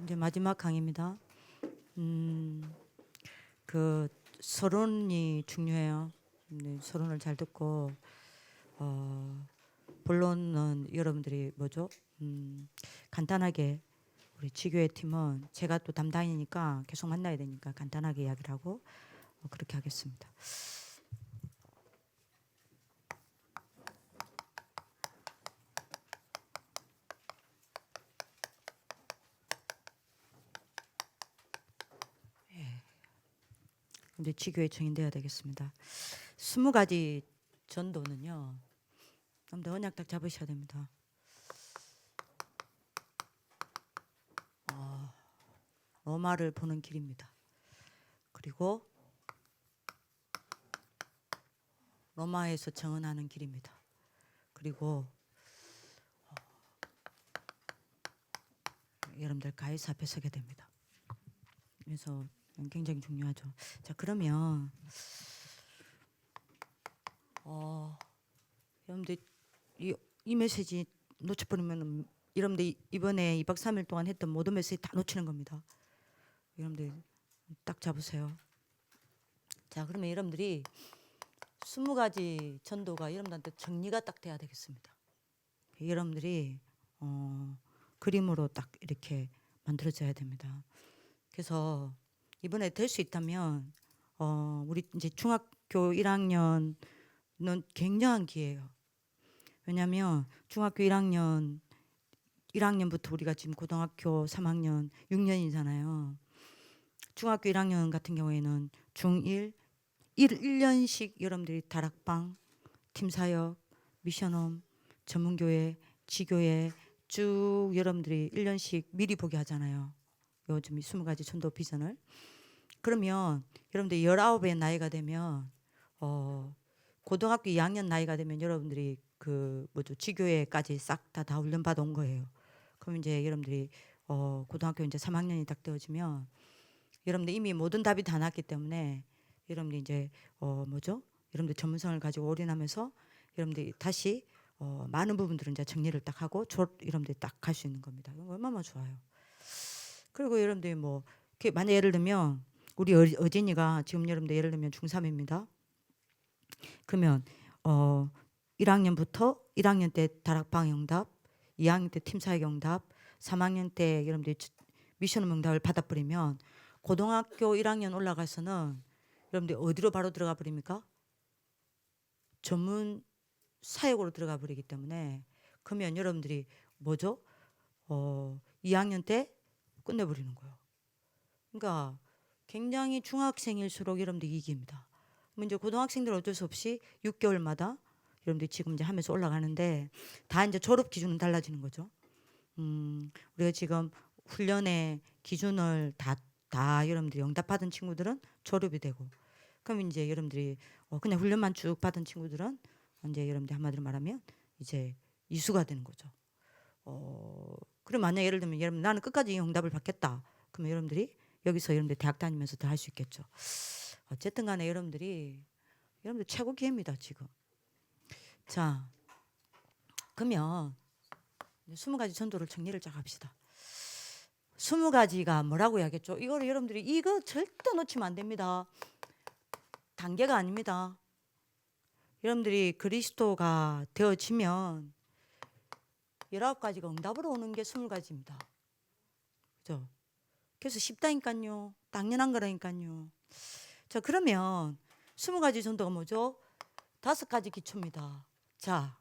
이제 마지막 강의입니다. 그 서론이 중요해요. 네, 서론을 잘 듣고 본론은 여러분들이 뭐죠? 간단하게 우리 지교회 팀은 제가 또 담당이니까 계속 만나야 되니까 간단하게 이야기를 하고 그렇게 하겠습니다. 이제 지교회 증인돼야 되겠습니다. 20가지 전도는요. 여러분들 언약 딱 잡으셔야 됩니다. 로마를 보는 길입니다. 그리고 로마에서 정언하는 길입니다. 그리고 여러분들 가이사 앞에 서게 됩니다. 그래서 굉장히 중요하죠. 자, 그러면 여러분들 이 메시지 놓쳐버리면 여러분들 이번에 2박 3일 동안 했던 모든 메시지 다 놓치는 겁니다. 여러분들 딱 잡으세요. 자, 그러면 여러분들이 20가지 전도가 여러분들한테 정리가 딱 돼야 되겠습니다. 여러분들이 그림으로 딱 이렇게 만들어져야 됩니다. 그래서 이번에 될 수 있다면 우리 이제 중학교 1학년은 굉장한 기회예요. 왜냐하면 중학교 1학년부터 우리가 지금 고등학교 3학년 6년이잖아요. 중학교 1학년 같은 경우에는 중1 1년씩 여러분들이 다락방, 팀사역, 미션홈, 전문교회, 지교회 쭉 여러분들이 1년씩 미리 보게 하잖아요. 요즘 20가지 전도 비전을. 그러면 여러분들 19의 나이가 되면 고등학교 2학년 나이가 되면 여러분들이 지교회까지 싹 다 훈련 받아 온 거예요. 그럼 이제 여러분들이 고등학교 이제 3학년이 딱 되어지면 여러분들 이미 모든 답이 다 났기 때문에 여러분들 이제 여러분들 전문성을 가지고 올인하면서 여러분들이 다시 많은 부분들은 이제 정리를 딱 하고 여러분들이 딱 갈 수 있는 겁니다. 얼마나 좋아요. 그리고 여러분들이 만약 예를 들면 우리 어진이가 지금 여러분들 예를 들면 중3입니다. 그러면 1학년부터 1학년 때 다락방 응답, 2학년 때 팀사역 응답, 3학년 때 여러분들이 미션 응답을 받아버리면 고등학교 1학년 올라가서는 여러분들 어디로 바로 들어가 버립니까? 전문 사역으로 들어가 버리기 때문에 그러면 여러분들이 2학년 때 끝내버리는 거예요. 그러니까 굉장히 중학생일수록 여러분들 이익입니다. 그럼 이제 고등학생들 어쩔 수 없이 6개월마다 여러분들 지금 이제 하면서 올라가는데 다 이제 졸업 기준은 달라지는 거죠. 우리가 지금 훈련의 기준을 다 여러분들이 응답받은 친구들은 졸업이 되고, 그럼 이제 여러분들이 그냥 훈련만 쭉 받은 친구들은 이제 여러분들 한마디로 말하면 이제 이수가 되는 거죠. 그럼 만약 예를 들면 여러분 나는 끝까지 이 응답을 받겠다. 그러면 여러분들이 여기서 여러분들 대학 다니면서 더 할 수 있겠죠. 어쨌든 간에 여러분들 최고 기회입니다 지금. 자, 그러면 20가지 전도를 정리를 쫙 합시다. 20가지가 뭐라고 해야겠죠? 이거를 여러분들이 이거 절대 놓치면 안 됩니다. 단계가 아닙니다. 여러분들이 그리스도가 되어지면 19가지가 응답으로 오는 게 20가지입니다. 그죠? 그래서 쉽다니까요. 당연한 거라니까요. 자, 그러면 20가지 전도가 뭐죠? 5가지 기초입니다. 자,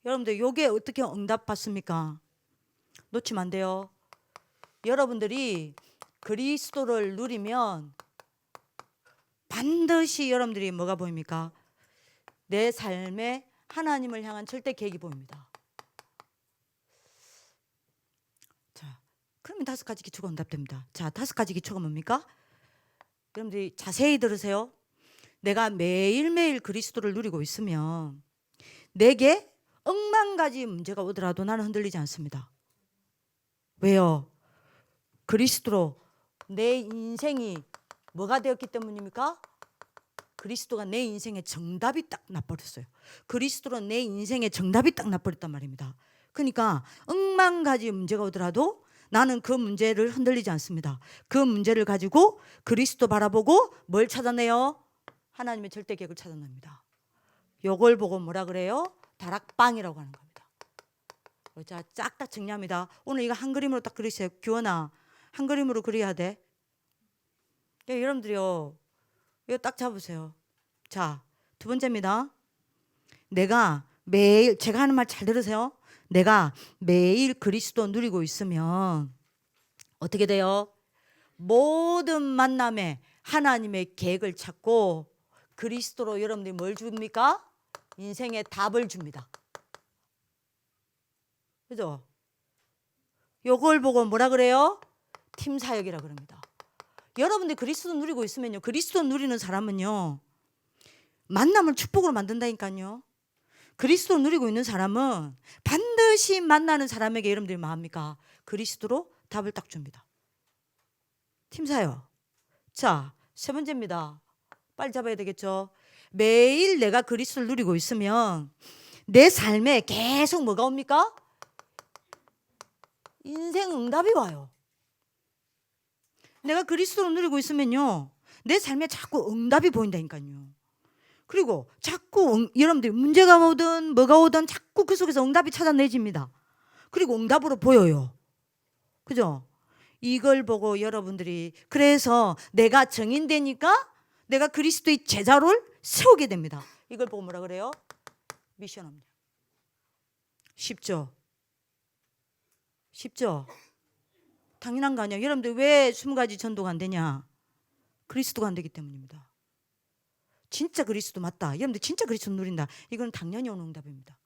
여러분들 요게 어떻게 응답 받습니까? 놓치면 안 돼요. 여러분들이 그리스도를 누리면 반드시 여러분들이 뭐가 보입니까? 내 삶에 하나님을 향한 절대 계획이 보입니다. 자, 그러면 5가지 기초가 응답됩니다. 자, 5가지 기초가 뭡니까? 여러분들이 자세히 들으세요. 내가 매일매일 그리스도를 누리고 있으면 내게 억만 가지 문제가 오더라도 나는 흔들리지 않습니다. 왜요? 그리스도로 내 인생이 뭐가 되었기 때문입니까? 그리스도가 내 인생의 정답이 딱 나버렸어요. 그리스도로 내 인생의 정답이 딱 나버렸단 말입니다. 그러니까 억만 가지 문제가 오더라도 나는 그 문제를 흔들리지 않습니다. 그 문제를 가지고 그리스도 바라보고 뭘 찾아내요? 하나님의 절대 계획을 찾아냅니다. 요걸 보고 뭐라 그래요? 다락방이라고 하는 겁니다. 자, 쫙 다 정리합니다. 오늘 이거 한 그림으로 딱 그리세요. 규원아, 한 그림으로 그려야 돼. 여러분들이요, 이거 딱 잡으세요. 자, 두 번째입니다. 내가 매일, 제가 하는 말 잘 들으세요. 내가 매일 그리스도 누리고 있으면 어떻게 돼요? 모든 만남에 하나님의 계획을 찾고 그리스도로 여러분들이 뭘 줍니까? 인생의 답을 줍니다. 그죠? 요걸 보고 뭐라 그래요? 팀 사역이라 그럽니다. 여러분들이 그리스도 누리고 있으면요, 그리스도 누리는 사람은요, 만남을 축복으로 만든다니까요. 그리스도 누리고 있는 사람은 반드시 만나는 사람에게 여러분들이 뭐 합니까? 그리스도로 답을 딱 줍니다. 팀 사역. 자, 세 번째입니다. 빨리 잡아야 되겠죠. 매일 내가 그리스도를 누리고 있으면 내 삶에 계속 뭐가 옵니까? 인생 응답이 와요. 내가 그리스도를 누리고 있으면요, 내 삶에 자꾸 응답이 보인다니까요. 그리고 자꾸 여러분들 문제가 오든 뭐가 오든 자꾸 그 속에서 응답이 찾아내집니다. 그리고 응답으로 보여요. 그죠? 이걸 보고 여러분들이, 그래서 내가 정인되니까 내가 그리스도의 제자를 세우게 됩니다. 이걸 보고 뭐라 그래요? 미션입니다. 쉽죠? 쉽죠? 당연한 거 아니에요. 여러분들 왜 20가지 전도가 안 되냐? 그리스도가 안 되기 때문입니다. 진짜 그리스도 맞다, 여러분들 진짜 그리스도 누린다, 이건 당연히 오는 응답입니다.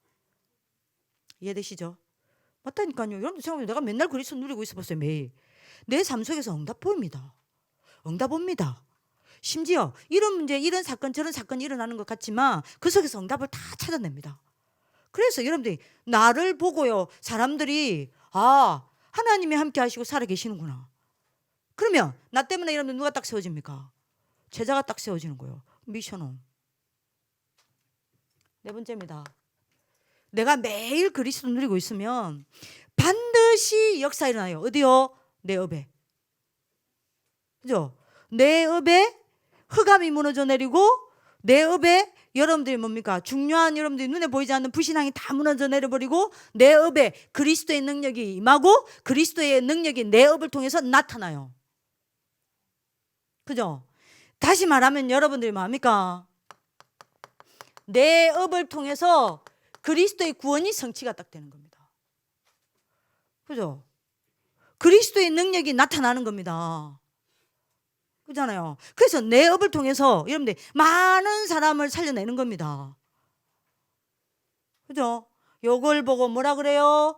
이해되시죠? 맞다니까요. 여러분들 생각해보면 내가 맨날 그리스도 누리고 있어 봤어요. 매일 내 삶 속에서 응답 보입니다. 응답 옵니다. 심지어 이런 문제, 이런 사건, 저런 사건이 일어나는 것 같지만 그 속에서 응답을 다 찾아냅니다. 그래서 여러분들이 나를 보고요, 사람들이 아, 하나님이 함께 하시고 살아 계시는구나. 그러면 나 때문에 여러분들 누가 딱 세워집니까? 제자가 딱 세워지는 거예요. 미션홈. 네 번째입니다. 내가 매일 그리스도 누리고 있으면 반드시 역사 일어나요. 어디요? 내 업에. 그죠? 내 업에 흑암이 무너져 내리고, 내 업에 여러분들이 뭡니까? 중요한 여러분들이 눈에 보이지 않는 불신앙이 다 무너져 내려버리고, 내 업에 그리스도의 능력이 임하고 그리스도의 능력이 내 업을 통해서 나타나요. 그죠? 다시 말하면 여러분들이 뭡니까? 내 업을 통해서 그리스도의 구원이 성취가 딱 되는 겁니다. 그죠? 그리스도의 능력이 나타나는 겁니다. 그잖아요. 그래서 내 업을 통해서 여러분들 많은 사람을 살려내는 겁니다. 그죠? 요걸 보고 뭐라 그래요?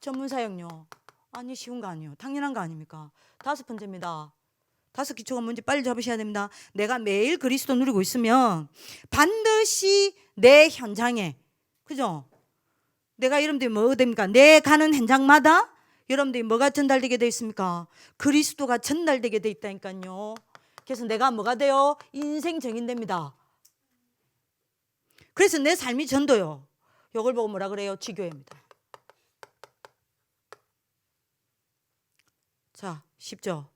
전문사역요. 아니, 쉬운 거 아니에요. 당연한 거 아닙니까? 다섯 번째입니다. 다섯 기초가 뭔지 빨리 잡으셔야 됩니다. 내가 매일 그리스도 누리고 있으면 반드시 내 현장에, 그죠? 내가 여러분들이 뭐가 됩니까? 내 가는 현장마다 여러분들이 뭐가 전달되게 되어 있습니까? 그리스도가 전달되게 되어 있다니까요. 그래서 내가 뭐가 돼요? 인생 정인됩니다. 그래서 내 삶이 전도요. 이걸 보고 뭐라 그래요? 지교회입니다. 자, 쉽죠?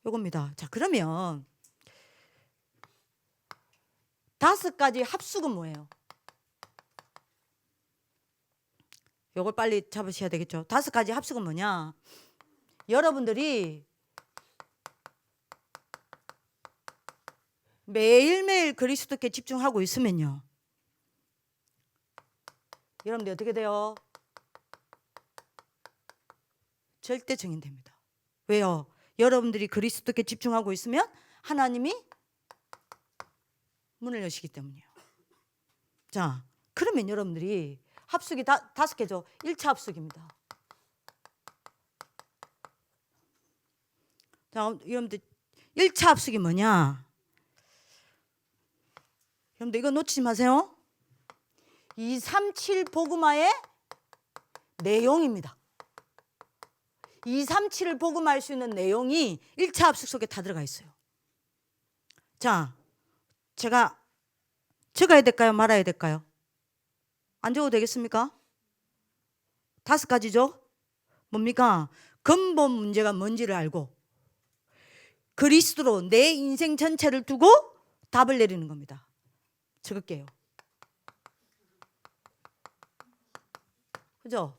요겁니다. 자, 그러면 5가지 합숙은 뭐예요? 요걸 빨리 잡으셔야 되겠죠. 5가지 합숙은 뭐냐? 여러분들이 매일매일 그리스도께 집중하고 있으면요, 여러분들 어떻게 돼요? 절대 증인됩니다. 왜요? 여러분들이 그리스도께 집중하고 있으면 하나님이 문을 여시기 때문이에요. 자, 그러면 여러분들이 합숙이 5개죠. 1차 합숙입니다. 자, 여러분들 1차 합숙이 뭐냐? 여러분들 이거 놓치지 마세요. 237 복음화의 내용입니다. 237을 복음할 수 있는 내용이 1차 합숙 속에 다 들어가 있어요. 자, 제가 적어야 될까요? 말아야 될까요? 안 적어도 되겠습니까? 5가지죠. 뭡니까? 근본 문제가 뭔지를 알고 그리스도로 내 인생 전체를 두고 답을 내리는 겁니다. 적을게요. 그죠?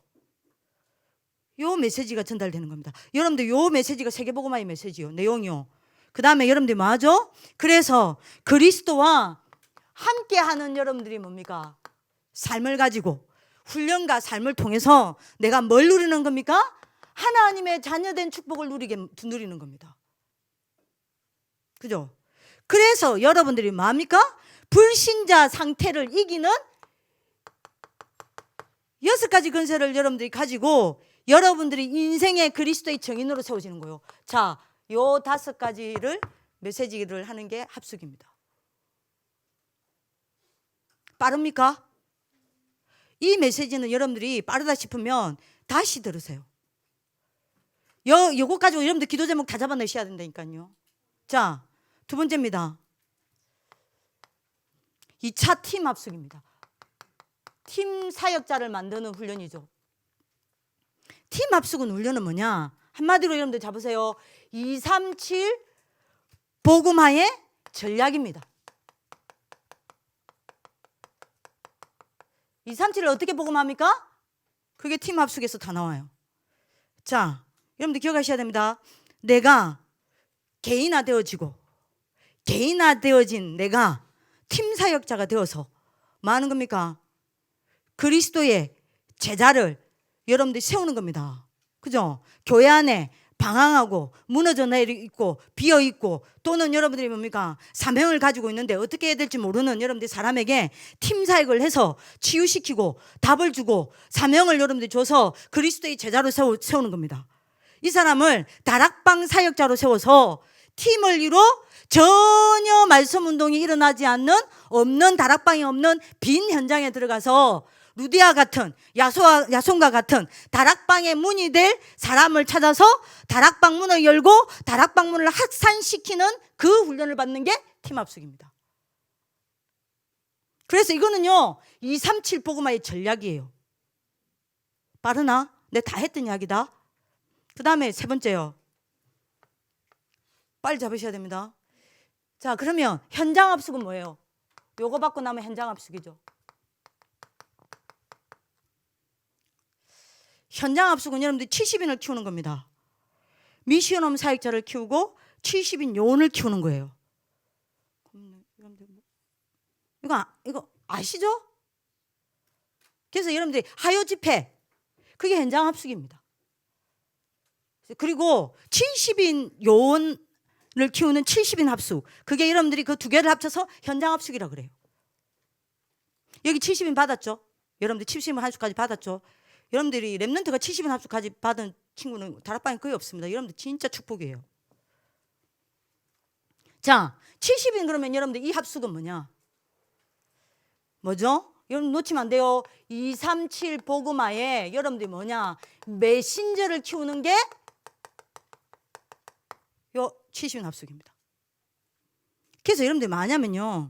요 메시지가 전달되는 겁니다. 여러분들 요 메시지가 세계복음화의 메시지요. 내용이요. 그 다음에 여러분들이 뭐하죠? 그래서 그리스도와 함께하는 여러분들이 뭡니까? 삶을 가지고 훈련과 삶을 통해서 내가 뭘 누리는 겁니까? 하나님의 자녀된 축복을 누리는 겁니다. 그죠? 그래서 여러분들이 뭡니까? 불신자 상태를 이기는 6가지 근세를 여러분들이 가지고 여러분들이 인생의 그리스도의 정인으로 세워지는 거예요. 자, 요 5가지를 메시지를 하는 게 합숙입니다. 빠릅니까? 이 메시지는 여러분들이 빠르다 싶으면 다시 들으세요. 요거 가지고 여러분들 기도 제목 다 잡아내셔야 된다니까요. 자, 2번째입니다. 2차 팀 합숙입니다. 팀 사역자를 만드는 훈련이죠. 팀 합숙은 훈련은 뭐냐? 한마디로 여러분들 잡으세요. 237 복음화의 전략입니다. 237을 어떻게 복음합니까? 그게 팀 합숙에서 다 나와요. 자, 여러분들 기억하셔야 됩니다. 내가 개인화되어지고 개인화되어진 내가 팀 사역자가 되어서 뭐 하는 겁니까? 그리스도의 제자를 여러분들이 세우는 겁니다. 그죠? 교회 안에 방황하고 무너져 내리고 비어 있고 또는 여러분들이 뭡니까? 사명을 가지고 있는데 어떻게 해야 될지 모르는 여러분들이 사람에게 팀 사역을 해서 치유시키고 답을 주고 사명을 여러분들이 줘서 그리스도의 제자로 세우는 겁니다. 이 사람을 다락방 사역자로 세워서 팀을 이루어 전혀 말씀 운동이 일어나지 않는 없는 다락방이 없는 빈 현장에 들어가서 루디아 같은 야손과 같은 다락방의 문이 될 사람을 찾아서 다락방 문을 열고 다락방 문을 확산시키는 그 훈련을 받는 게 팀합숙입니다. 그래서 이거는요 237 복음화의 전략이에요. 빠르나? 내 다 했던 이야기다. 그 다음에 3번째요. 빨리 잡으셔야 됩니다. 자, 그러면 현장 합숙은 뭐예요? 요거 받고 나면 현장 합숙이죠. 현장 합숙은 여러분들이 70인을 키우는 겁니다. 미션홈 사역자를 키우고 70인 요원을 키우는 거예요. 이거 아시죠? 그래서 여러분들이 하요 집회 그게 현장 합숙입니다. 그리고 70인 요원을 키우는 70인 합숙 그게 여러분들이 그 2개를 합쳐서 현장 합숙이라고 그래요. 여기 70인 받았죠? 여러분들 70인 합숙까지 받았죠? 여러분들이 랩런트가 70인 합숙까지 받은 친구는 다락방에 거의 없습니다. 여러분들 진짜 축복이에요. 자, 70인 그러면 여러분들 이 합숙은 뭐냐? 뭐죠? 여러분 놓치면 안 돼요. 237 복음화에 여러분들이 뭐냐? 메신저를 키우는 게 요 70인 합숙입니다. 그래서 여러분들이 뭐냐면요.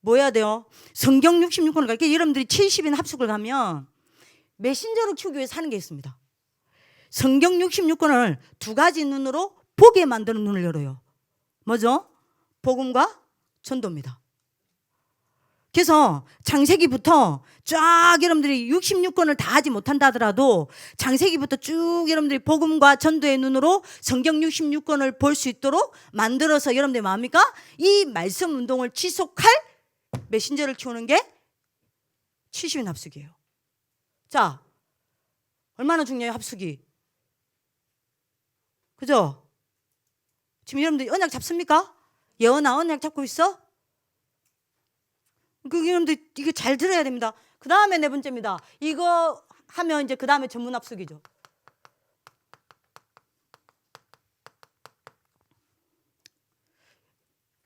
뭐 해야 돼요? 성경 66권을 갈게. 여러분들이 70인 합숙을 가면 메신저로 키우기 위해서 하는 게 있습니다. 성경 66권을 2가지 눈으로 보게 만드는 눈을 열어요. 뭐죠? 복음과 전도입니다. 그래서 창세기부터 쫙 여러분들이 66권을 다 하지 못한다 하더라도 창세기부터 쭉 여러분들이 복음과 전도의 눈으로 성경 66권을 볼 수 있도록 만들어서 여러분들이 뭐합니까? 이 말씀 운동을 지속할 메신저를 키우는 게 70인 합숙이에요. 자, 얼마나 중요해요 합숙이? 그죠? 지금 여러분들 언약 잡습니까? 예언아 언약 잡고 있어? 여러분들 이거 잘 들어야 됩니다. 그 다음에 4번째입니다. 이거 하면 이제 그 다음에 전문 합숙이죠.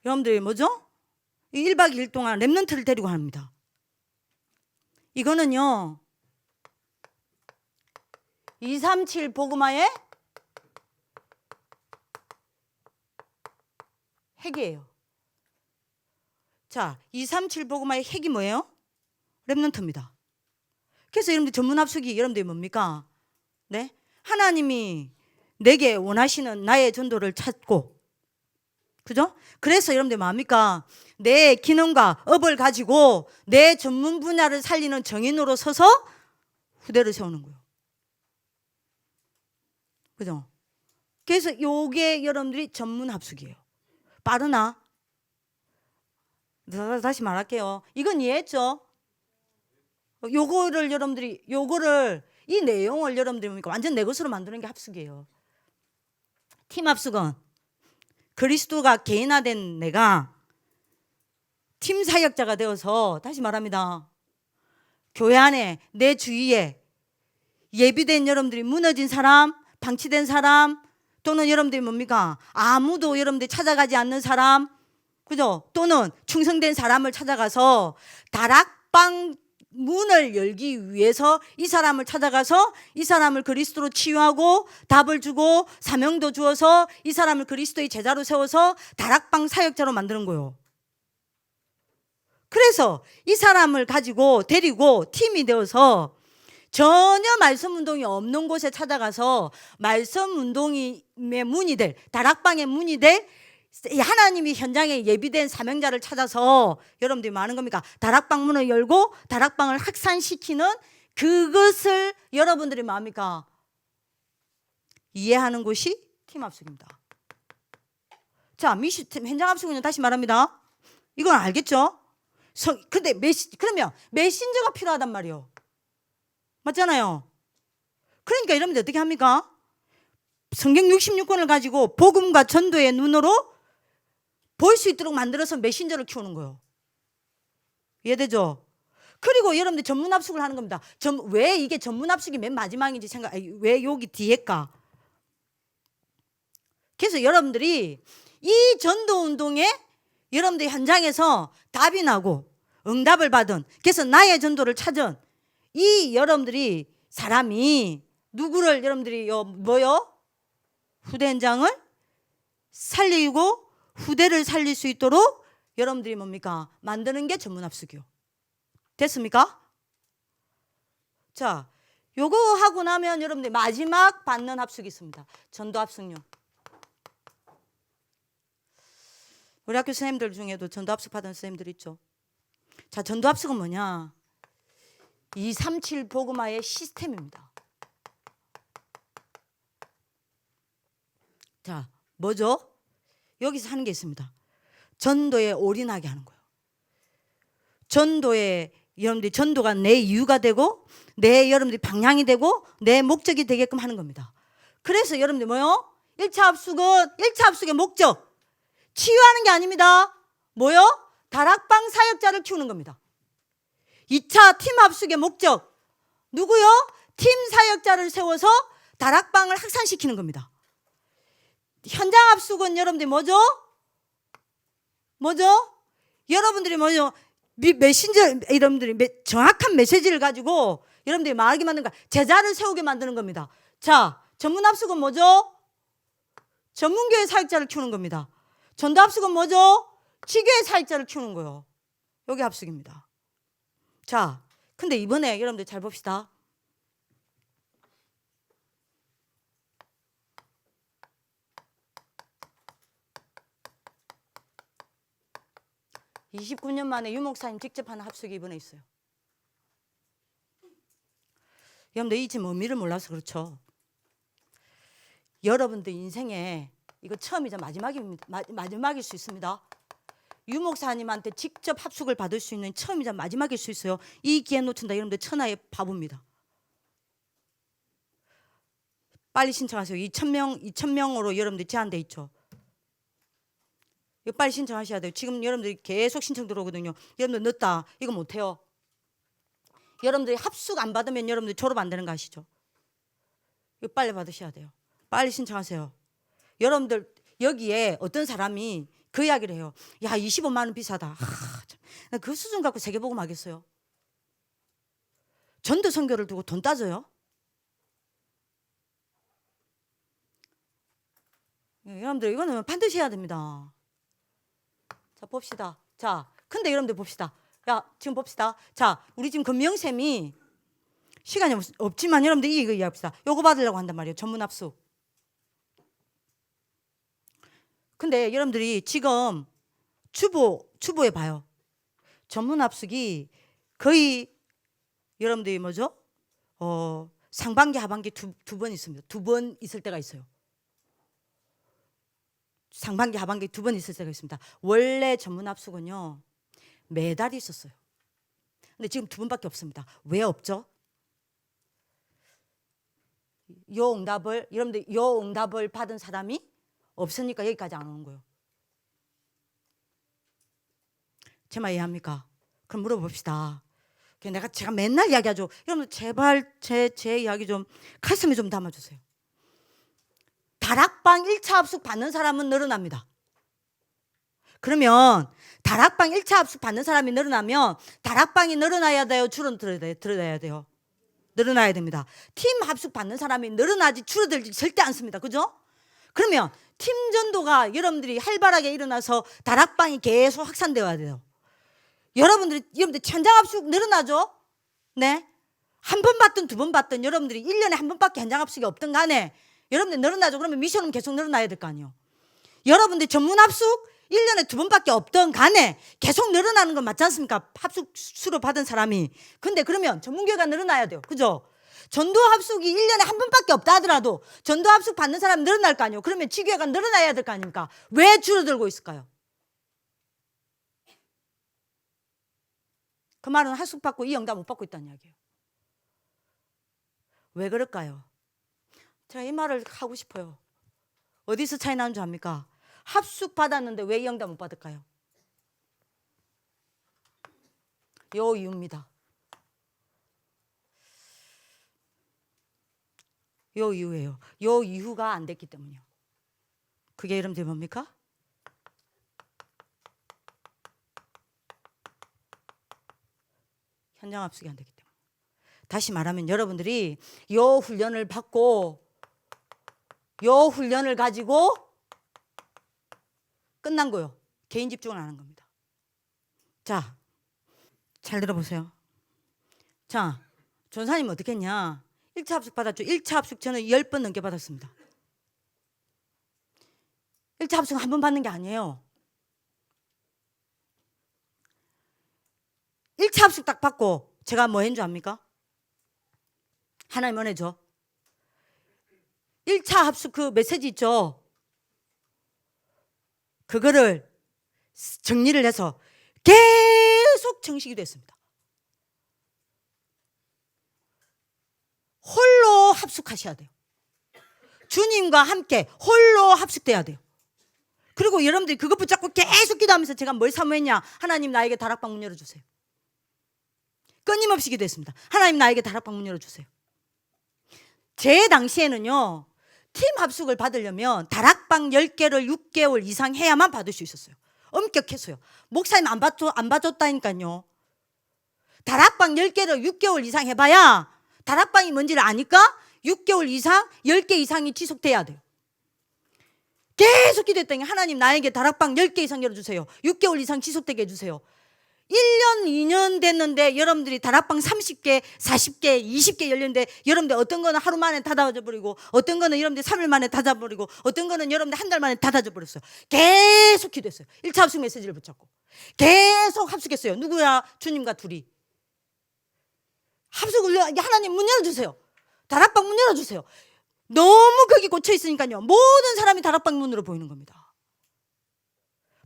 여러분들 뭐죠? 1박 2일 동안 랩런트를 데리고 합니다. 이거는요 237 복음화의 핵이에요. 자, 237 복음화의 핵이 뭐예요? 랩런트입니다. 그래서 여러분들 전문 합숙이 여러분들이 뭡니까? 네? 하나님이 내게 원하시는 나의 전도를 찾고, 그죠? 그래서 여러분들 뭡니까? 내 기능과 업을 가지고 내 전문 분야를 살리는 정인으로 서서 후대를 세우는 거예요. 그죠? 그래서 요게 여러분들이 전문 합숙이에요. 빠르나? 다시 말할게요. 이건 이해했죠? 요거를 여러분들이 이 내용을 여러분들이 뭡니까? 완전 내 것으로 만드는 게 합숙이에요. 팀 합숙은 그리스도가 개인화된 내가 팀 사역자가 되어서, 다시 말합니다, 교회 안에 내 주위에 예비된 여러분들이 무너진 사람, 방치된 사람, 또는 여러분들이 뭡니까? 아무도 여러분들이 찾아가지 않는 사람, 그죠? 또는 충성된 사람을 찾아가서 다락방 문을 열기 위해서 이 사람을 찾아가서 이 사람을 그리스도로 치유하고 답을 주고 사명도 주어서 이 사람을 그리스도의 제자로 세워서 다락방 사역자로 만드는 거예요. 그래서 이 사람을 가지고 데리고 팀이 되어서 전혀 말씀 운동이 없는 곳에 찾아가서 말씀 운동의 문이 될, 다락방의 문이 될 하나님이 현장에 예비된 사명자를 찾아서 여러분들이 뭐 하는 겁니까? 다락방 문을 열고 다락방을 확산시키는 그것을 여러분들이 뭐 합니까? 이해하는 곳이 팀 합숙입니다. 자, 미션팀 현장 합숙은 다시 말합니다. 이건 알겠죠? 근데 그러면 메신저가 필요하단 말이에요. 맞잖아요. 그러니까 여러분들 어떻게 합니까? 성경 66권을 가지고 복음과 전도의 눈으로 볼 수 있도록 만들어서 메신저를 키우는 거예요. 이해되죠? 그리고 여러분들 전문 합숙을 하는 겁니다. 왜 이게 전문 합숙이 맨 마지막인지 왜 여기 뒤에까? 그래서 여러분들이 이 전도 운동에 여러분들 현장에서 답이 나고 응답을 받은, 그래서 나의 전도를 찾은 이 여러분들이 사람이 누구를 여러분들이 후대 현장을 살리고 후대를 살릴 수 있도록 여러분들이 뭡니까? 만드는 게 전문 합숙이요. 됐습니까? 자, 요거 하고 나면 여러분들 마지막 받는 합숙이 있습니다. 전도 합숙요. 우리 학교 선생님들 중에도 전도 합숙 받은 선생님들 있죠. 자, 전도 합숙은 뭐냐? 237 복음화의 시스템입니다. 자, 뭐죠? 여기서 하는 게 있습니다. 전도에 올인하게 하는 거예요. 여러분들이 전도가 내 이유가 되고 내 여러분들이 방향이 되고 내 목적이 되게끔 하는 겁니다. 그래서 여러분들 뭐요? 1차 합숙의 목적 치유하는 게 아닙니다. 뭐요? 다락방 사역자를 키우는 겁니다. 2차 팀 합숙의 목적 누구요? 팀 사역자를 세워서 다락방을 확산시키는 겁니다. 현장 합숙은 여러분들이 뭐죠? 여러분들이 뭐죠? 메신저, 여러분들이 정확한 메시지를 가지고 여러분들이 말하게 만드는 거야. 제자를 세우게 만드는 겁니다. 자, 전문 합숙은 뭐죠? 전문교회 사역자를 키우는 겁니다. 전도 합숙은 뭐죠? 지교회 사역자를 키우는 거예요. 여기 합숙입니다. 자, 근데 이번에 여러분들 잘 봅시다. (29년) 만에 유 목사님 직접 하는 합숙이 이번에 있어요. 여러분들 이 지금 의미를 몰라서 그렇죠. 여러분들 인생에 이거 처음이자 마지막일 수 있습니다. 유 목사님한테 직접 합숙을 받을 수 있는 처음이자 마지막일 수 있어요. 이 기회 놓친다. 여러분들 천하의 바보입니다. 빨리 신청하세요. 2,000명으로 여러분들 제한돼 있죠. 이거 빨리 신청하셔야 돼요. 지금 여러분들이 계속 신청 들어오거든요. 여러분들 늦다. 이거 못해요. 여러분들이 합숙 안 받으면 여러분들 졸업 안 되는 거 아시죠? 이거 빨리 받으셔야 돼요. 빨리 신청하세요. 여러분들 여기에 어떤 사람이 그 이야기를 해요. 야, 25만 원 비싸다. 그 수준 갖고 세계복음 하겠어요? 전도 선교를 두고 돈 따져요? 여러분들 이거는 반드시 해야 됩니다. 자, 봅시다. 자, 근데 여러분들 봅시다. 야, 지금 봅시다. 자, 우리 지금 금명쌤이 시간이 없지만 여러분들 이거 이해합시다. 요거 받으려고 한단 말이에요. 전문 합숙. 근데 여러분들이 지금 주보에 봐요. 전문 합숙이 거의 여러분들이 뭐죠? 상반기 하반기 두 번 있습니다. 2번 있을 때가 있어요. 상반기 하반기 2번 있을 때가 있습니다. 원래 전문 합숙은요 매달 있었어요. 근데 지금 2번밖에 없습니다. 왜 없죠? 여러분들 요 응답을 받은 사람이 없으니까 여기까지 안 오는 거예요. 제 말 이해합니까? 그럼 물어봅시다. 제가 맨날 이야기하죠. 여러분들 제발 제 이야기 좀 가슴에 좀 담아주세요. 다락방 1차 합숙 받는 사람은 늘어납니다. 그러면 다락방 1차 합숙 받는 사람이 늘어나면 다락방이 늘어나야 돼요? 줄어들어야 돼요? 늘어나야 됩니다. 팀 합숙 받는 사람이 늘어나지 줄어들지 절대 않습니다. 그죠? 그러면 팀 전도가 여러분들이 활발하게 일어나서 다락방이 계속 확산되어야 돼요. 여러분들 현장 합숙 늘어나죠? 네? 한 번 받든 2번 받든 여러분들이 1년에 한 번밖에 현장 합숙이 없든 간에 여러분들 늘어나죠? 그러면 미션은 계속 늘어나야 될 거 아니에요. 여러분들 전문 합숙 1년에 2번밖에 없던 간에 계속 늘어나는 건 맞지 않습니까? 합숙 수로 받은 사람이. 근데 그러면 전문교회가 늘어나야 돼요. 그죠? 전도 합숙이 1년에 한 번밖에 없다 하더라도 전도 합숙 받는 사람이 늘어날 거 아니에요. 그러면 지교회가 늘어나야 될 거 아닙니까? 왜 줄어들고 있을까요? 그 말은 합숙 받고 이 응답 못 받고 있다는 이야기예요. 왜 그럴까요? 제가 이 말을 하고 싶어요. 어디서 차이 나는 줄 압니까? 합숙 받았는데 왜 이 응답 못 받을까요? 요 이유입니다. 요 이유예요. 요 이유가 안 됐기 때문이요. 그게 여러분들 뭡니까? 현장 합숙이 안 되기 때문에. 다시 말하면 여러분들이 요 훈련을 받고 요 훈련을 가지고 끝난 거요. 개인 집중을 안 하는 겁니다. 자, 잘 들어보세요. 자, 전사님 어떻게 했냐? 1차 합숙 받았죠. 1차 합숙 저는 10번 넘게 받았습니다. 1차 합숙 한 번 받는 게 아니에요. 1차 합숙 딱 받고 제가 뭐 했는 줄 압니까? 하나님 은혜죠. 1차 합숙 그 메시지 있죠. 그거를 정리를 해서 계속 정식이 됐습니다. 홀로 합숙하셔야 돼요. 주님과 함께 홀로 합숙돼야 돼요. 그리고 여러분들이 그거 붙잡고 계속 기도하면서 제가 뭘 사모했냐? 하나님 나에게 다락방 문 열어주세요. 끊임없이 기도했습니다. 하나님 나에게 다락방 문 열어주세요. 제 당시에는요. 팀 합숙을 받으려면 다락방 10개를 6개월 이상 해야만 받을 수 있었어요. 엄격했어요. 목사님 안 봐줬다니까요. 다락방 10개를 6개월 이상 해봐야 다락방이 뭔지를 아니까 6개월 이상 10개 이상이 지속돼야 돼요. 계속 기도했더니 하나님 나에게 다락방 10개 이상 열어주세요. 6개월 이상 지속되게 해주세요. 1년 2년 됐는데 여러분들이 다락방 30개 40개 20개 열렸는데 여러분들 어떤 거는 하루 만에 닫아버리고 어떤 거는 여러분들 3일 만에 닫아버리고 어떤 거는 여러분들 한 달 만에 닫아버렸어요. 계속 기도했어요. 1차 합숙 메시지를 붙잡고 계속 합숙했어요. 누구야? 주님과 둘이 합숙을 하나님 문 열어주세요. 다락방 문 열어주세요. 너무 거기 꽂혀 있으니까요. 모든 사람이 다락방 문으로 보이는 겁니다.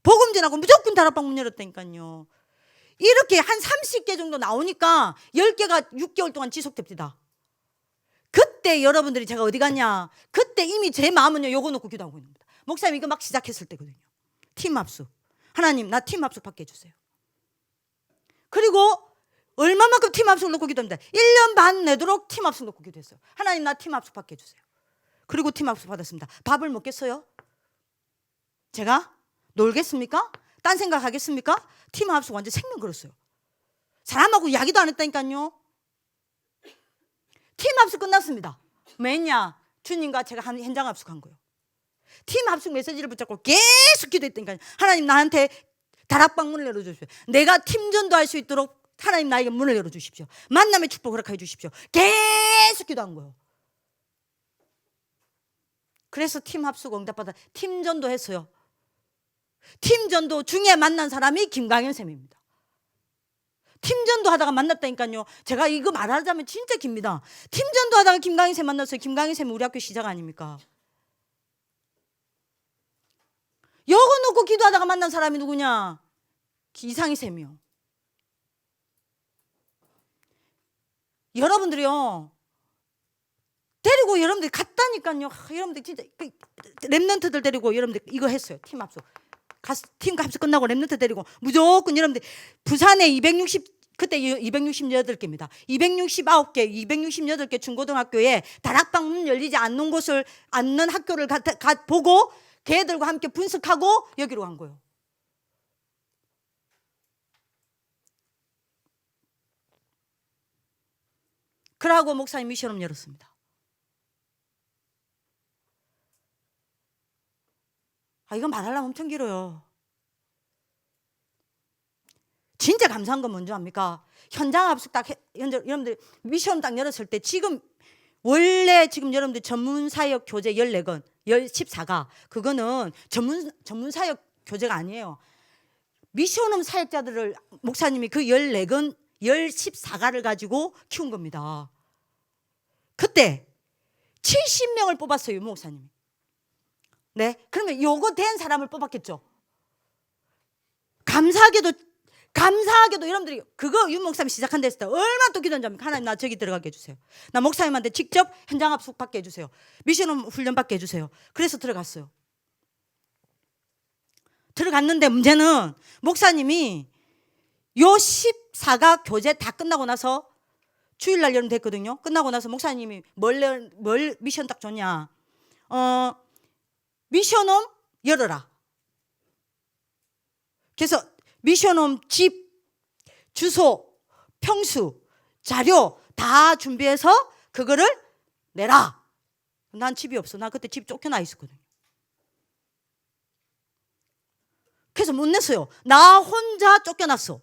복음 전하고 무조건 다락방 문 열었다니까요. 이렇게 한 30개 정도 나오니까 10개가 6개월 동안 지속됩니다. 그때 여러분들이 제가 어디 갔냐? 그때 이미 제 마음은요. 요거 놓고 기도하고 있는 겁니다. 목사님 이거 막 시작했을 때거든요. 팀 합숙. 하나님 나 팀 합숙 받게 해주세요. 그리고 얼마만큼 팀 합숙 놓고 기도합니다. 1년 반 내도록 팀 합숙 놓고 기도했어요. 하나님 나 팀 합숙 받게 해주세요. 그리고 팀 합숙 받았습니다. 밥을 먹겠어요? 제가? 놀겠습니까? 딴 생각 하겠습니까? 팀 합숙 완전 생명 걸었어요. 사람하고 이야기도 안 했다니까요. 팀 합숙 끝났습니다. 뭐 했냐? 주님과 제가 현장 합숙한 거예요. 팀 합숙 메시지를 붙잡고 계속 기도했다니까요. 하나님 나한테 다락방 문을 열어주십시오. 내가 팀전도 할 수 있도록 하나님 나에게 문을 열어주십시오. 만남의 축복을 허락해 주십시오. 계속 기도한 거예요. 그래서 팀 합숙 응답받아 팀전도 했어요. 팀전도 중에 만난 사람이 김강현 쌤입니다. 팀전도 하다가 만났다니까요. 제가 이거 말하자면 진짜 깁니다. 팀전도 하다가 김강현 쌤 만났어요. 김강현 쌤이 우리 학교 시작 아닙니까? 여거 놓고 기도하다가 만난 사람이 누구냐? 이상희 쌤이요. 여러분들이요, 데리고 여러분들 갔다니까요. 여러분들 진짜 랩런트들 데리고 여러분들 이거 했어요. 팀 합숙. 팀 합숙 끝나고 랩런트 데리고 무조건 여러분들 부산에 260 그때 268개입니다. 269개, 268개 중고등학교에 다락방 문 열리지 않는 곳을 않는 학교를 보고 걔들과 함께 분석하고 여기로 간 거예요. 그러고 목사님 미션홈 열었습니다. 이건 말하려면 엄청 길어요. 진짜 감사한 건 뭔지 압니까? 현장 합숙 딱 여러분들 미션 딱 열었을 때 지금 원래 지금 여러분들 전문사역 교재 14건 14가 그거는 전문사역 교재가 아니에요. 미션홈 사역자들을 목사님이 그 14건 14가를 가지고 키운 겁니다. 그때 70명을 뽑았어요, 목사님이. 네, 그러면 요거 된 사람을 뽑았겠죠. 감사하게도 여러분들이 그거 윤 목사님 시작한 데서 때 얼마나 또 기도한 줄 압니까? 하나님 나 저기 들어가게 해주세요. 나 목사님한테 직접 현장 합숙 받게 해주세요. 미션홈 훈련 받게 해주세요. 그래서 들어갔어요. 들어갔는데 문제는 목사님이 요 14가 교재 다 끝나고 나서 주일날 여름 됐거든요. 끝나고 나서 목사님이 뭘 미션 딱 줬냐? 미션홈 열어라. 그래서 미션홈 집, 주소, 평수, 자료 다 준비해서 그거를 내라. 난 집이 없어. 나 그때 집 쫓겨나 있었거든요. 그래서 못 냈어요. 나 혼자 쫓겨났어.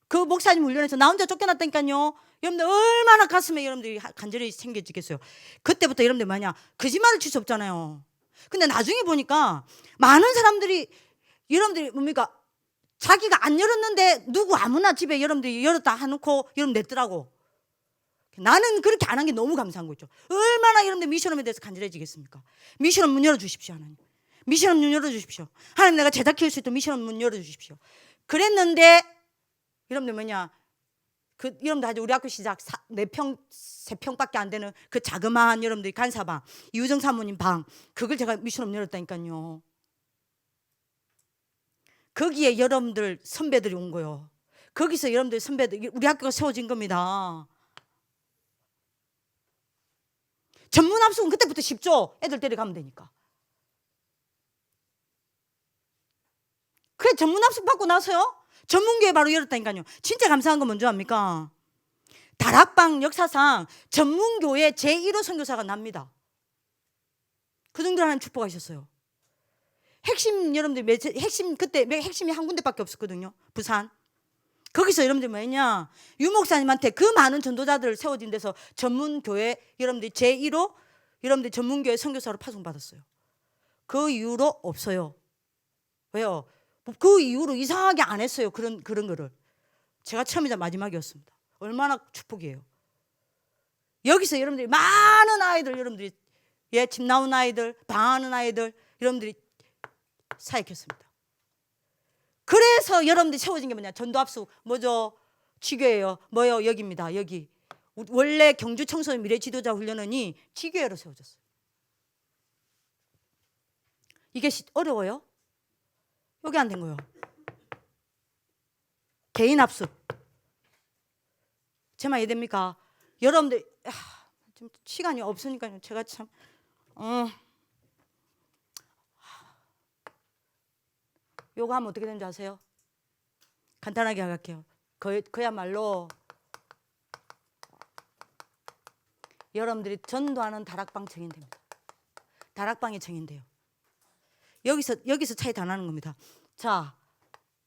그 목사님 훈련에서 나 혼자 쫓겨났다니까요. 여러분들 얼마나 가슴에 여러분들이 간절히 생겨지겠어요. 그때부터 여러분들 뭐냐, 거짓말을 칠 수 없잖아요. 근데 나중에 보니까 많은 사람들이 여러분들이 뭡니까, 자기가 안 열었는데 누구 아무나 집에 여러분들이 열었다 해놓고 여러분 냈더라고. 나는 그렇게 안 한 게 너무 감사한 거죠. 얼마나 여러분들 미션홈에 대해서 간절해지겠습니까? 미션홈 문 열어주십시오, 하나님. 미션홈 문 열어주십시오. 하나님, 내가 제자 키울 수 있도록 미션홈 문 열어주십시오. 그랬는데 여러분들 뭐냐, 여러분들 아주 우리 학교 시작 4평, 3평밖에 안 되는 그 자그마한 여러분들이 간사방, 이우정 사모님 방, 그걸 제가 미션홈 열었다니까요. 거기에 여러분들 선배들이 온 거예요. 거기서 여러분들 선배들, 우리 학교가 세워진 겁니다. 전문 합숙은 그때부터 쉽죠. 애들 데려가면 되니까. 그래, 전문 합숙 받고 나서요, 전문교회 바로 열었다니까요. 진짜 감사한 건 뭔지 압니까? 다락방 역사상 전문교회 제1호 선교사가 납니다. 그 정도로 하나님 축복하셨어요. 핵심 여러분들 그때 핵심이 한 군데밖에 없었거든요. 부산. 거기서 여러분들 뭐냐, 유 목사님한테 그 많은 전도자들 세워진 데서 전문교회 여러분들 제1호 여러분들 전문교회 선교사로 파송받았어요. 그 이후로 없어요. 왜요? 그 이후로 이상하게 안 했어요. 그런 거를. 제가 처음이자 마지막이었습니다. 얼마나 축복이에요. 여기서 여러분들이 많은 아이들, 여러분들이 집 나온 아이들, 방하는 아이들 여러분들이 사역했습니다. 그래서 여러분들이 세워진 게 뭐냐, 전도합숙 뭐죠? 지교예요. 뭐요? 여기입니다. 여기 원래 경주 청소년 미래 지도자 훈련원이 지교회로 세워졌어요. 이게 어려워요? 여기 안 된 거예요. 개인 합숙. 제 말 이해됩니까? 여러분들 좀 시간이 없으니까요. 제가 참 요거 하면 어떻게 되는지 아세요? 간단하게 할게요. 그야말로 여러분들이 전도하는 다락방 증인됩니다. 다락방이 증인돼요. 여기서 차이 다 나는 겁니다. 자,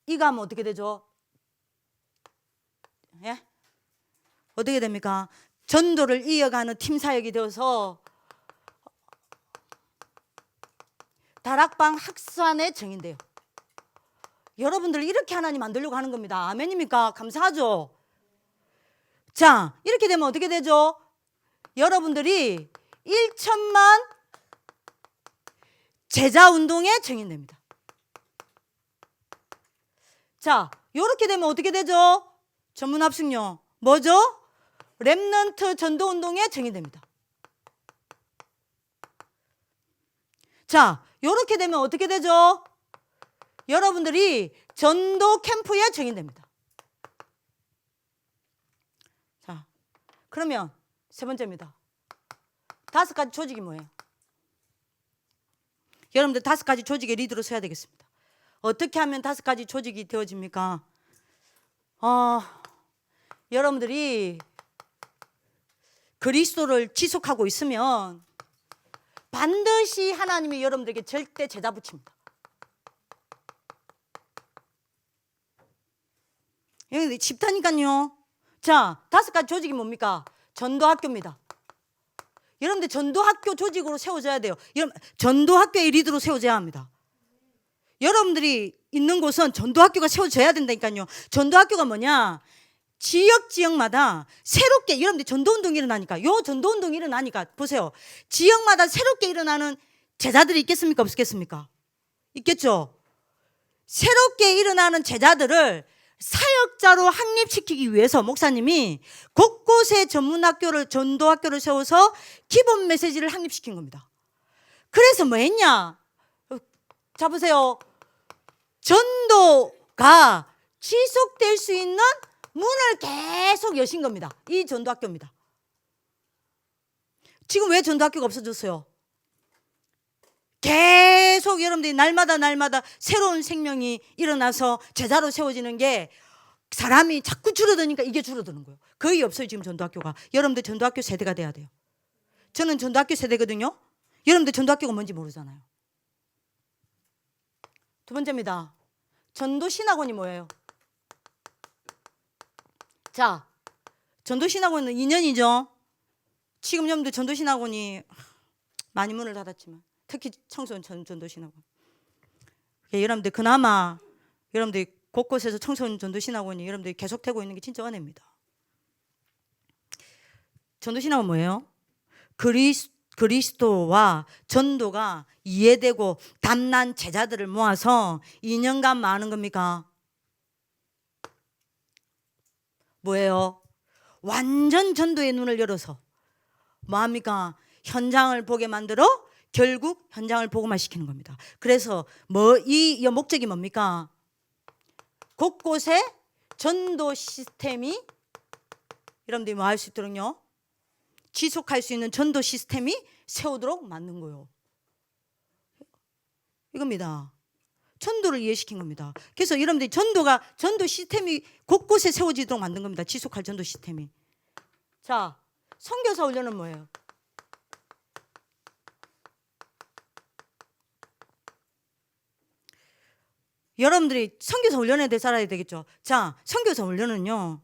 이거 하면 어떻게 되죠? 예? 어떻게 됩니까? 전도를 이어가는 팀 사역이 되어서 다락방 학산에 정인돼요. 여러분들 이렇게 하나님 만들려고 하는 겁니다. 아멘입니까? 감사하죠. 자, 이렇게 되면 어떻게 되죠? 여러분들이 1천만 제자 운동에 정인됩니다. 자, 이렇게 되면 어떻게 되죠? 전문 합숙요. 뭐죠? 렘넌트 전도 운동에 정인됩니다. 자, 이렇게 되면 어떻게 되죠? 여러분들이 전도 캠프에 정인됩니다. 자, 그러면 세 번째입니다. 5가지 조직이 뭐예요? 여러분들 5가지 조직의 리더로 서야 되겠습니다. 어떻게 하면 5가지 조직이 되어집니까? 여러분들이 그리스도를 지속하고 있으면 반드시 하나님이 여러분들에게 절대 제자 붙입니다. 여기 쉽다니까요. 자, 5가지 조직이 뭡니까? 전도학교입니다. 여러분들 전도학교 조직으로 세워져야 돼요. 전도학교의 리더로 세워져야 합니다. 여러분들이 있는 곳은 전도학교가 세워져야 된다니까요. 전도학교가 뭐냐? 지역마다 새롭게 여러분들 전도운동이 일어나니까 요 전도운동이 일어나니까 보세요. 지역마다 새롭게 일어나는 제자들이 있겠습니까? 없겠습니까? 있겠죠. 새롭게 일어나는 제자들을 사역자로 확립시키기 위해서 목사님이 곳곳에 전도학교를 세워서 기본 메시지를 확립시킨 겁니다. 그래서 뭐 했냐? 자 보세요. 전도가 지속될 수 있는 문을 계속 여신 겁니다. 이 전도학교입니다. 지금 왜 전도학교가 없어졌어요? 계속 여러분들이 날마다 새로운 생명이 일어나서 제자로 세워지는 게 사람이 자꾸 줄어드니까 이게 줄어드는 거예요. 거의 없어요 지금 전도학교가. 여러분들 전도학교 세대가 돼야 돼요. 저는 전도학교 세대거든요. 여러분들 전도학교가 뭔지 모르잖아요. 두 번째입니다. 전도신학원이 뭐예요? 자, 전도신학원은 2년이죠. 지금 여러분들 전도신학원이 많이 문을 닫았지만 특히 청소년 전도신학원. 여러분들 그나마 여러분들 곳곳에서 청소년 전도신학원이 여러분들이 계속되고 있는 게 진짜 은혜입니다. 전도신학원 뭐예요? 그리스도와 전도가 이해되고 담난 제자들을 모아서 2년간 뭐 하는 겁니까? 뭐예요? 완전 전도의 눈을 열어서 뭐합니까? 현장을 보게 만들어 결국 현장을 보고만 시키는 겁니다. 그래서 이 목적이 뭡니까? 곳곳에 전도 시스템이 여러분들이 뭐 할 수 있도록요? 지속할 수 있는 전도 시스템이 세우도록 만든 거예요. 이겁니다. 전도를 이해시킨 겁니다. 그래서 여러분들이 전도 시스템이 곳곳에 세워지도록 만든 겁니다. 지속할 전도 시스템이. 자, 선교사 훈련은 뭐예요? 여러분들이 선교사 훈련에 대해서 알아야 되겠죠. 자, 선교사 훈련은요.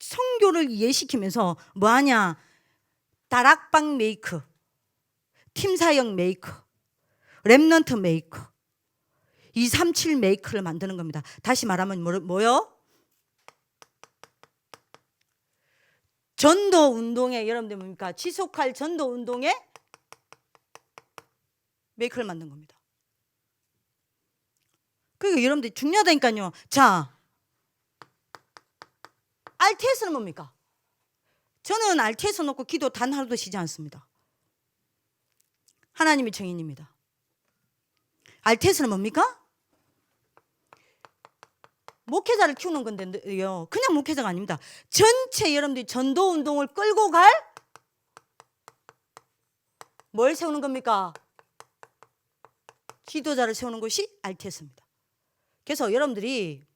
선교를 이해시키면서 뭐하냐? 다락방 메이크, 팀사역 메이크, 렘넌트 메이크, 237 메이크를 만드는 겁니다. 다시 말하면 뭐요? 전도 운동에 여러분들 뭡니까? 지속할 전도 운동에 메이크를 만든 겁니다. 그러니까 여러분들 중요하다니까요. 자, RTS는 뭡니까? 저는 RTS 놓고 기도 단 하루도 쉬지 않습니다. 하나님의 증인입니다. RTS는 뭡니까? 목회자를 키우는 건데요. 그냥 목회자가 아닙니다. 전체 여러분들이 전도 운동을 끌고 갈 뭘 세우는 겁니까? 지도자를 세우는 것이 RTS입니다. 그래서 여러분들이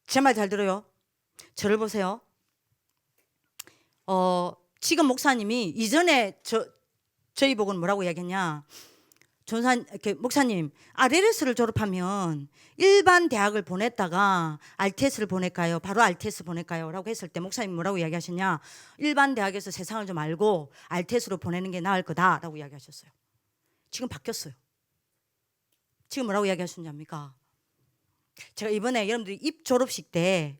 제 말 잘 들어요. 저를 보세요. 지금 목사님이 이전에 저희 보고는 뭐라고 이야기했냐? 목사님, RLS를 졸업하면 일반 대학을 보냈다가 RTS를 보낼까요? 바로 RTS 보낼까요? 라고 했을 때 목사님 뭐라고 이야기하셨냐? 일반 대학에서 세상을 좀 알고 RTS로 보내는 게 나을 거다라고 이야기하셨어요. 지금 바뀌었어요. 지금 뭐라고 이야기하셨냐입니까? 제가 이번에 여러분들이 입 졸업식 때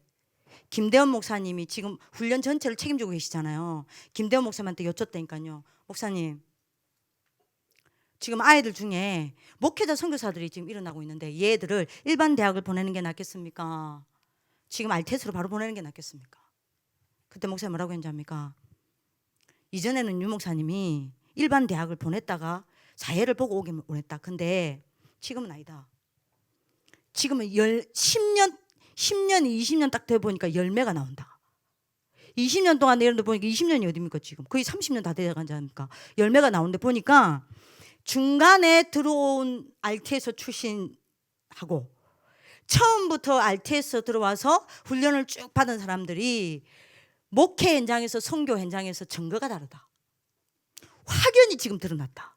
김대원 목사님이 지금 훈련 전체를 책임지고 계시잖아요. 김대원 목사님한테 여쭙다니까요. 목사님, 지금 아이들 중에 목회자 선교사들이 지금 일어나고 있는데 얘들을 일반 대학을 보내는 게 낫겠습니까? 지금 RTS로 바로 보내는 게 낫겠습니까? 그때 목사님 뭐라고 했는지 압니까? 이전에는 유 목사님이 일반 대학을 보냈다가 사회를 보고 오긴 보냈다. 근데 지금은 아니다. 지금은 10년, 20년 딱 돼 보니까 열매가 나온다. 20년 동안 여러분들 보니까 20년이 어딥니까 지금? 거의 30년 다 돼가지 않습니까? 열매가 나오는데 보니까 중간에 들어온 RTS 출신하고 처음부터 RTS 들어와서 훈련을 쭉 받은 사람들이 목회 현장에서 선교 현장에서 증거가 다르다. 확연히 지금 드러났다.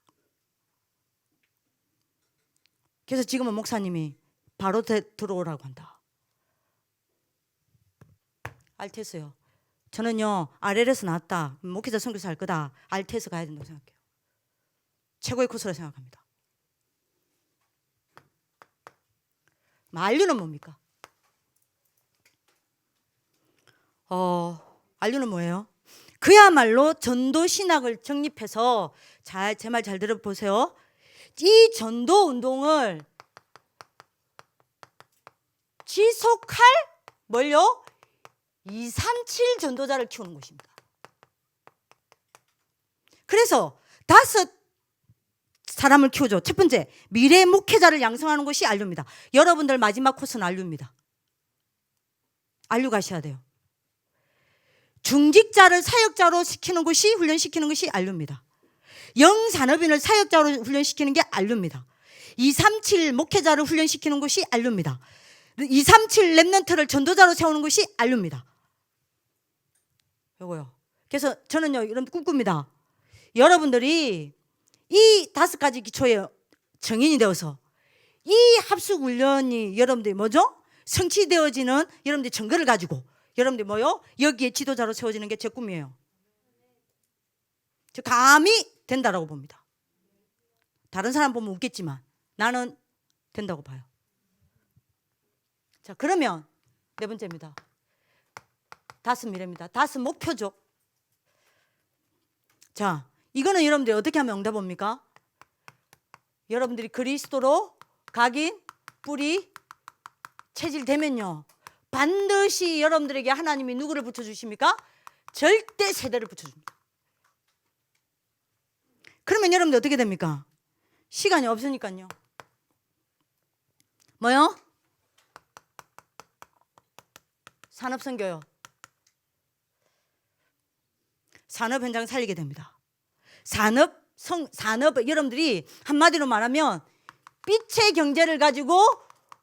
그래서 지금은 목사님이 바로 들어오라고 한다. RTS요. 저는요 RLS 나왔다. 목회자 선교사 할 거다. RTS 가야 된다고 생각해요. 최고의 코스라고 생각합니다. 안류는 뭡니까? 안류는 뭐예요? 그야말로 전도 신학을 정립해서 제 말 잘 들어보세요. 이 전도 운동을 지속할 뭘요? 237 전도자를 키우는 것입니다. 그래서 5 사람을 키우죠. 첫 번째, 미래 목회자를 양성하는 것이 안류입니다. 여러분들 마지막 코스는 안류입니다. 안류 가셔야 돼요. 중직자를 사역자로 시키는 것이 훈련시키는 것이 안류입니다. 영산업인을 사역자로 훈련시키는 게 안류입니다. 237 목회자를 훈련시키는 것이 안류입니다. 237 랩넌트를 전도자로 세우는 것이 안류입니다. 요거요. 그래서 저는요 이런 꿈꿉니다. 여러분들이 이 5가지 기초에 정인이 되어서 이 합숙 훈련이 여러분들이 뭐죠? 성취되어지는 여러분들이 증거를 가지고 여러분들이 뭐요? 여기에 지도자로 세워지는 게 제 꿈이에요. 저 감히 된다라고 봅니다. 다른 사람 보면 웃겠지만 나는 된다고 봐요. 자, 그러면 4번째입니다. 5 미래입니다. 5 목표죠. 자, 이거는 여러분들이 어떻게 하면 응답 옵니까? 여러분들이 그리스도로 각인, 뿌리, 체질되면요 반드시 여러분들에게 하나님이 누구를 붙여주십니까? 절대 세대를 붙여줍니다. 그러면 여러분들 어떻게 됩니까? 시간이 없으니까요. 뭐요? 산업선교요. 산업 현장 살리게 됩니다. 산업 여러분들이 한마디로 말하면 빛의 경제를 가지고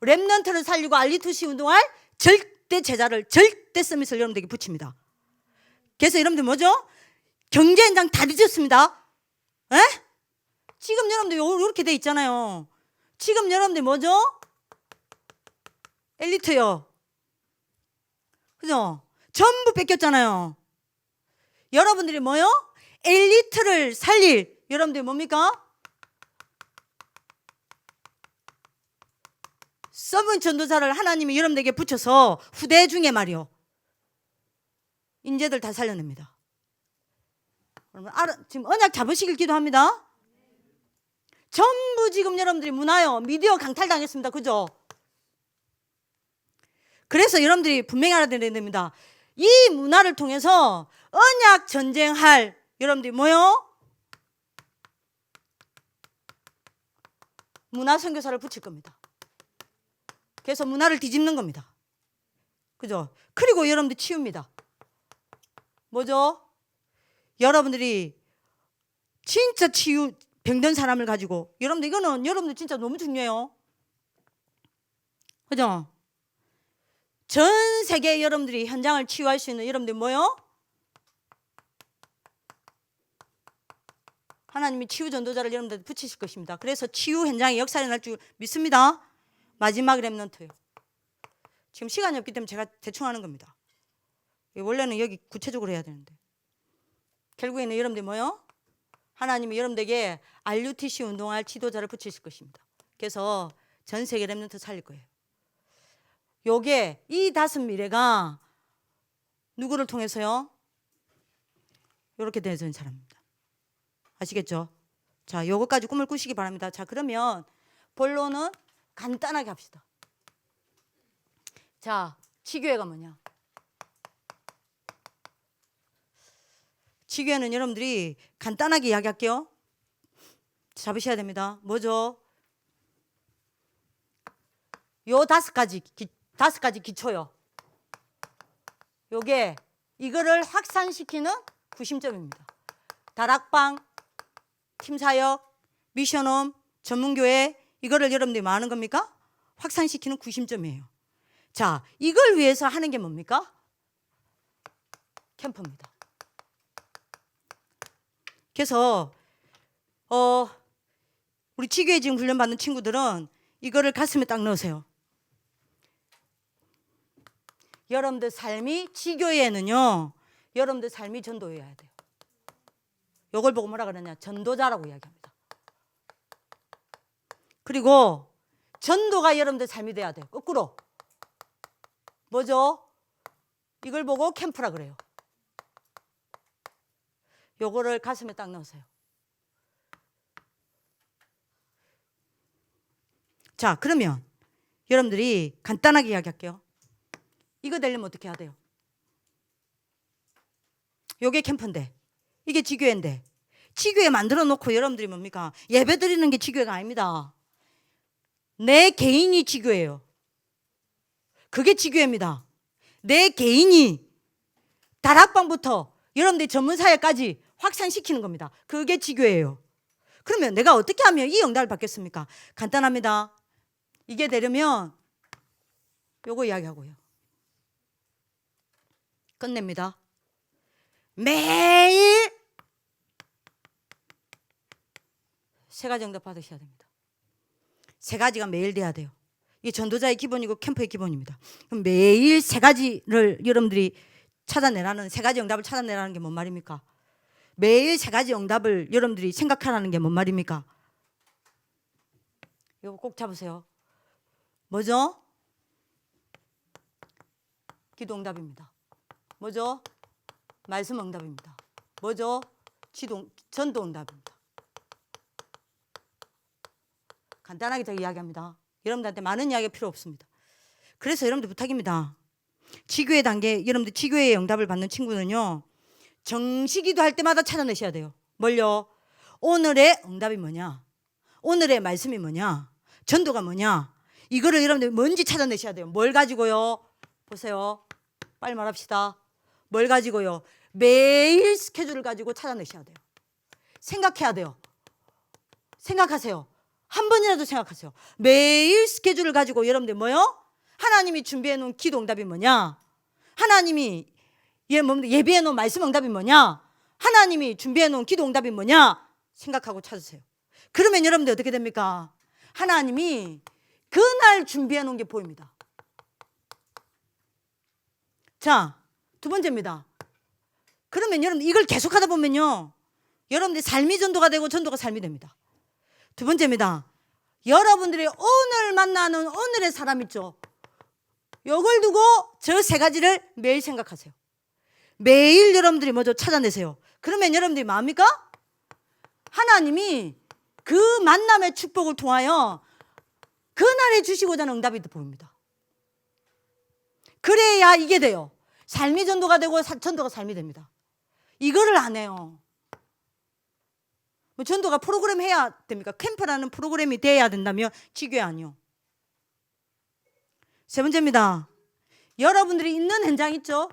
랩넌트를 살리고 R2C 운동할 절대 제자를 절대 서밋을 여러분들에게 붙입니다. 그래서 여러분들 뭐죠? 경제 현장 다 뒤졌습니다. 에? 지금 여러분들 이렇게 돼 있잖아요. 지금 여러분들 뭐죠? 엘리트요. 그죠? 전부 뺏겼잖아요. 여러분들이 뭐요? 엘리트를 살릴 여러분들이 뭡니까? 서브 전도사를 하나님이 여러분들에게 붙여서 후대 중에 말이요 인재들 다 살려냅니다. 여러분 지금 언약 잡으시길 기도합니다. 전부 지금 여러분들이 문화요 미디어 강탈당했습니다. 그죠? 그래서 여러분들이 분명히 알아야 됩니다. 이 문화를 통해서 언약 전쟁할 여러분들이 뭐요? 문화 선교사를 붙일 겁니다. 그래서 문화를 뒤집는 겁니다. 그죠? 그리고 여러분들 치웁니다. 뭐죠? 여러분들이 진짜 병든 사람을 가지고 여러분들 이거는 여러분들 진짜 너무 중요해요. 그죠? 전 세계 여러분들이 현장을 치유할 수 있는 여러분들 뭐요? 하나님이 치유 전도자를 여러분들 붙이실 것입니다. 그래서 치유 현장에 역사가 날 줄 믿습니다. 마지막 렘넌트요. 지금 시간이 없기 때문에 제가 대충 하는 겁니다. 원래는 여기 구체적으로 해야 되는데 결국에는 여러분들 뭐요? 하나님이 여러분들에게 RUTC 운동할 지도자를 붙이실 것입니다. 그래서 전 세계 렘넌트 살릴 거예요. 요게 이 5 미래가 누구를 통해서요? 이렇게 되는 사람입니다. 아시겠죠? 자, 요것까지 꿈을 꾸시기 바랍니다. 자, 그러면 본론은 간단하게 합시다. 자, 치교회가 뭐냐? 치교회는 여러분들이 간단하게 이야기할게요. 잡으셔야 됩니다. 뭐죠? 요 5가지 기초요. 요게 이거를 확산시키는 구심점입니다. 다락방, 팀사역, 미션홈, 전문교회 이거를 여러분들이 뭐 하는 겁니까? 확산시키는 구심점이에요. 자, 이걸 위해서 하는 게 뭡니까? 캠프입니다. 그래서 우리 치교회 지금 훈련받는 친구들은 이거를 가슴에 딱 넣으세요. 여러분들 삶이 치교회에는요, 여러분들 삶이 전도여야 돼요. 이걸 보고 뭐라 그러냐? 전도자라고 이야기합니다. 그리고 전도가 여러분들 삶이 돼야 돼요. 거꾸로. 뭐죠? 이걸 보고 캠프라 그래요. 요거를 가슴에 딱 넣으세요. 자, 그러면 여러분들이 간단하게 이야기할게요. 이거 되려면 어떻게 해야 돼요? 요게 캠프인데 이게 지교회인데 지교회 만들어 놓고 여러분들이 뭡니까? 예배 드리는 게 지교회가 아닙니다. 내 개인이 지교회예요. 그게 지교회입니다. 내 개인이 다락방부터 여러분들이 전문사회까지 확산시키는 겁니다. 그게 지교회예요. 그러면 내가 어떻게 하면 이 응답을 받겠습니까? 간단합니다. 이게 되려면 요거 이야기하고요. 끝냅니다. 매일 3가지 응답 받으셔야 됩니다. 3가지가 매일 돼야 돼요. 이게 전도자의 기본이고 캠프의 기본입니다. 그럼 매일 3가지를 여러분들이 찾아내라는 3가지 응답을 찾아내라는 게 뭔 말입니까? 매일 3가지 응답을 여러분들이 생각하라는 게 뭔 말입니까? 이거 꼭 잡으세요. 뭐죠? 기도 응답입니다. 뭐죠? 말씀 응답입니다. 뭐죠? 전도 응답입니다. 간단하게 제가 이야기합니다. 여러분들한테 많은 이야기가 필요 없습니다. 그래서 여러분들 부탁입니다. 지교회 단계, 여러분들 지교회의 응답을 받는 친구는요, 정시기도 할 때마다 찾아내셔야 돼요. 뭘요? 오늘의 응답이 뭐냐? 오늘의 말씀이 뭐냐? 전도가 뭐냐? 이거를 여러분들 뭔지 찾아내셔야 돼요. 뭘 가지고요? 보세요. 빨리 말합시다. 뭘 가지고요? 매일 스케줄을 가지고 찾아내셔야 돼요. 생각해야 돼요. 생각하세요. 한 번이라도 생각하세요. 매일 스케줄을 가지고 여러분들 뭐요? 하나님이 준비해 놓은 기도 응답이 뭐냐? 하나님이 예비해 놓은 말씀 응답이 뭐냐? 하나님이 준비해 놓은 기도 응답이 뭐냐? 생각하고 찾으세요. 그러면 여러분들 어떻게 됩니까? 하나님이 그날 준비해 놓은 게 보입니다. 자, 2번째입니다. 그러면 여러분 이걸 계속 하다 보면요, 여러분들 삶이 전도가 되고 전도가 삶이 됩니다. 2번째입니다. 여러분들이 오늘 만나는 오늘의 사람 있죠? 이걸 두고 저 3가지를 매일 생각하세요. 매일 여러분들이 먼저 찾아내세요. 그러면 여러분들이 뭐합니까? 하나님이 그 만남의 축복을 통하여 그날에 주시고자 하는 응답이 보입니다. 그래야 이게 돼요. 삶이 전도가 되고 전도가 삶이 됩니다. 이거를 안 해요. 뭐 전도가 프로그램 해야 됩니까? 캠프라는 프로그램이 돼야 된다면 지교회 아니요. 3번째입니다. 여러분들이 있는 현장 있죠?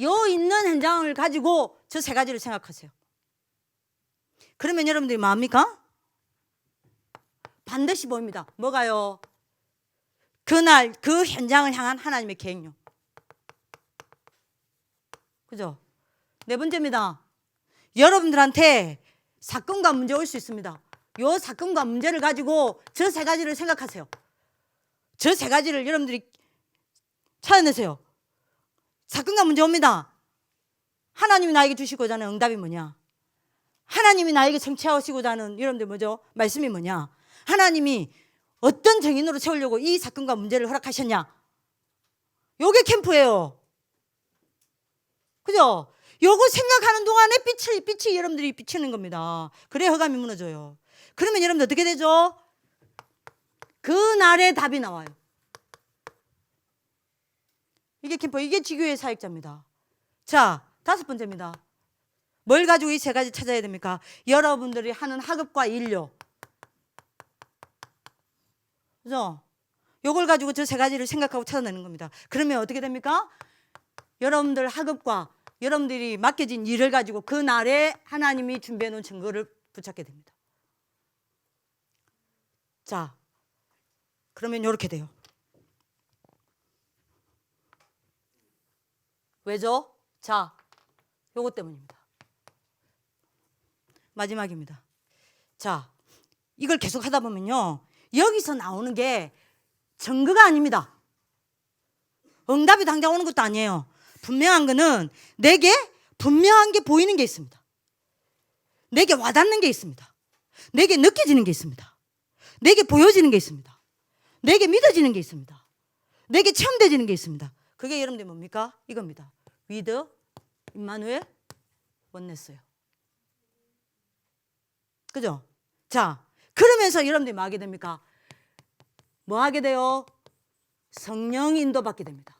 요 있는 현장을 가지고 저 3가지를 생각하세요. 그러면 여러분들이 뭐합니까? 반드시 보입니다. 뭐가요? 그날 그 현장을 향한 하나님의 계획요. 그죠? 4번째입니다. 여러분들한테 사건과 문제 올 수 있습니다. 요 사건과 문제를 가지고 저 세 가지를 생각하세요. 저 세 가지를 여러분들이 찾아내세요. 사건과 문제 옵니다. 하나님이 나에게 주시고자 하는 응답이 뭐냐? 하나님이 나에게 성취하시고자 하는 여러분들 뭐죠? 말씀이 뭐냐? 하나님이 어떤 정인으로 채우려고 이 사건과 문제를 허락하셨냐? 요게 캠프예요. 그죠? 요거 생각하는 동안에 빛이 여러분들이 비치는 겁니다. 그래야 허감이 무너져요. 그러면 여러분들 어떻게 되죠? 그날의 답이 나와요. 이게 캠프, 이게 지교의 사역자입니다. 자, 5번째입니다. 뭘 가지고 이 세 가지 찾아야 됩니까? 여러분들이 하는 학업과 인료. 그죠? 요걸 가지고 저 세 가지를 생각하고 찾아내는 겁니다. 그러면 어떻게 됩니까? 여러분들 학업과 여러분들이 맡겨진 일을 가지고 그날에 하나님이 준비해 놓은 증거를 붙잡게 됩니다. 자, 그러면 이렇게 돼요. 왜죠? 자, 요것 때문입니다. 마지막입니다. 자, 이걸 계속 하다 보면요, 여기서 나오는 게 증거가 아닙니다. 응답이 당장 오는 것도 아니에요. 분명한 거는 내게 분명한 게 보이는 게 있습니다. 내게 와닿는 게 있습니다. 내게 느껴지는 게 있습니다. 내게 보여지는 게 있습니다. 내게 믿어지는 게 있습니다. 내게 체험되지는 게 있습니다. 그게 여러분들 뭡니까? 이겁니다. with 임마누엘 원네스요. 그죠? 자, 그러면서 여러분들이 뭐 하게 됩니까? 뭐 하게 돼요? 성령 인도 받게 됩니다.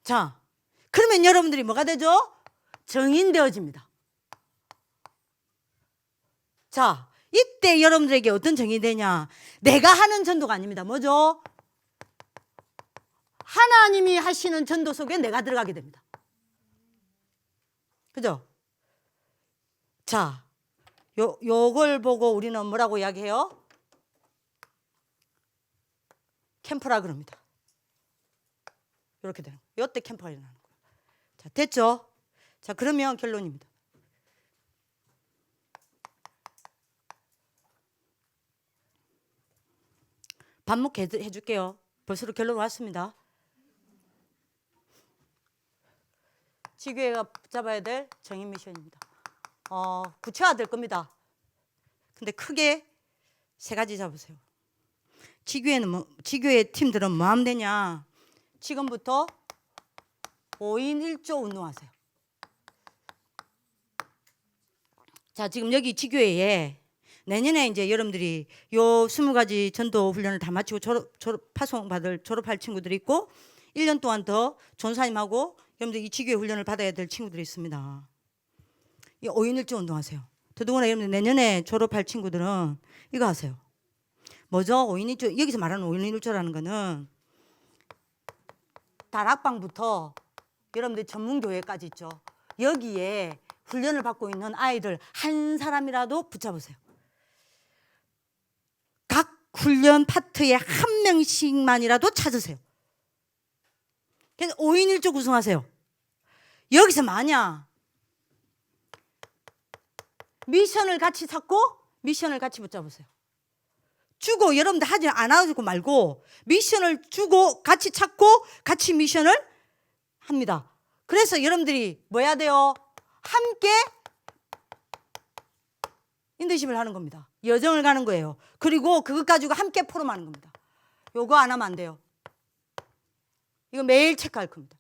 자, 그러면 여러분들이 뭐가 되죠? 정인 되어집니다. 자, 이때 여러분들에게 어떤 정인이 되냐? 내가 하는 전도가 아닙니다. 뭐죠? 하나님이 하시는 전도 속에 내가 들어가게 됩니다. 그죠? 자, 요걸 보고 우리는 뭐라고 이야기해요? 캠프라 그럽니다. 이렇게 되는 거예요. 이때 캠프가 일어나는 거예요. 자, 됐죠? 자, 그러면 결론입니다. 반복 해줄게요. 벌써 결론 왔습니다. 지교회가 붙잡아야 될 정인 미션입니다. 구체화될 겁니다. 근데 크게 세 가지 잡으세요. 지교회 팀들은 뭐 하면 되냐? 지금부터 5인 1조 운동하세요. 자, 지금 여기 지교회에 내년에 이제 여러분들이 요 20가지 전도 훈련을 다 마치고 졸업할 친구들이 있고 1년 동안 더 전사님하고 여러분들 이 지교회 훈련을 받아야 될 친구들이 있습니다. 이 5인 1조 운동하세요. 더더구나 여러분들 내년에 졸업할 친구들은 이거 하세요. 뭐죠? 5인 1조, 여기서 말하는 5인 1조라는 거는 다락방부터 여러분들 전문교회까지 있죠. 여기에 훈련을 받고 있는 아이들 한 사람이라도 붙잡으세요. 각 훈련 파트에 한 명씩만이라도 찾으세요. 그래서 5인 1조 구성하세요. 여기서 만약 미션을 같이 찾고 미션을 같이 붙잡으세요. 주고 여러분들 하지 않아주고 말고 미션을 주고 같이 찾고 같이 미션을 합니다. 그래서 여러분들이 뭐 해야 돼요? 함께 인더십을 하는 겁니다. 여정을 가는 거예요. 그리고 그것 가지고 함께 포럼하는 겁니다. 요거 안 하면 안 돼요. 이거 매일 체크할 겁니다.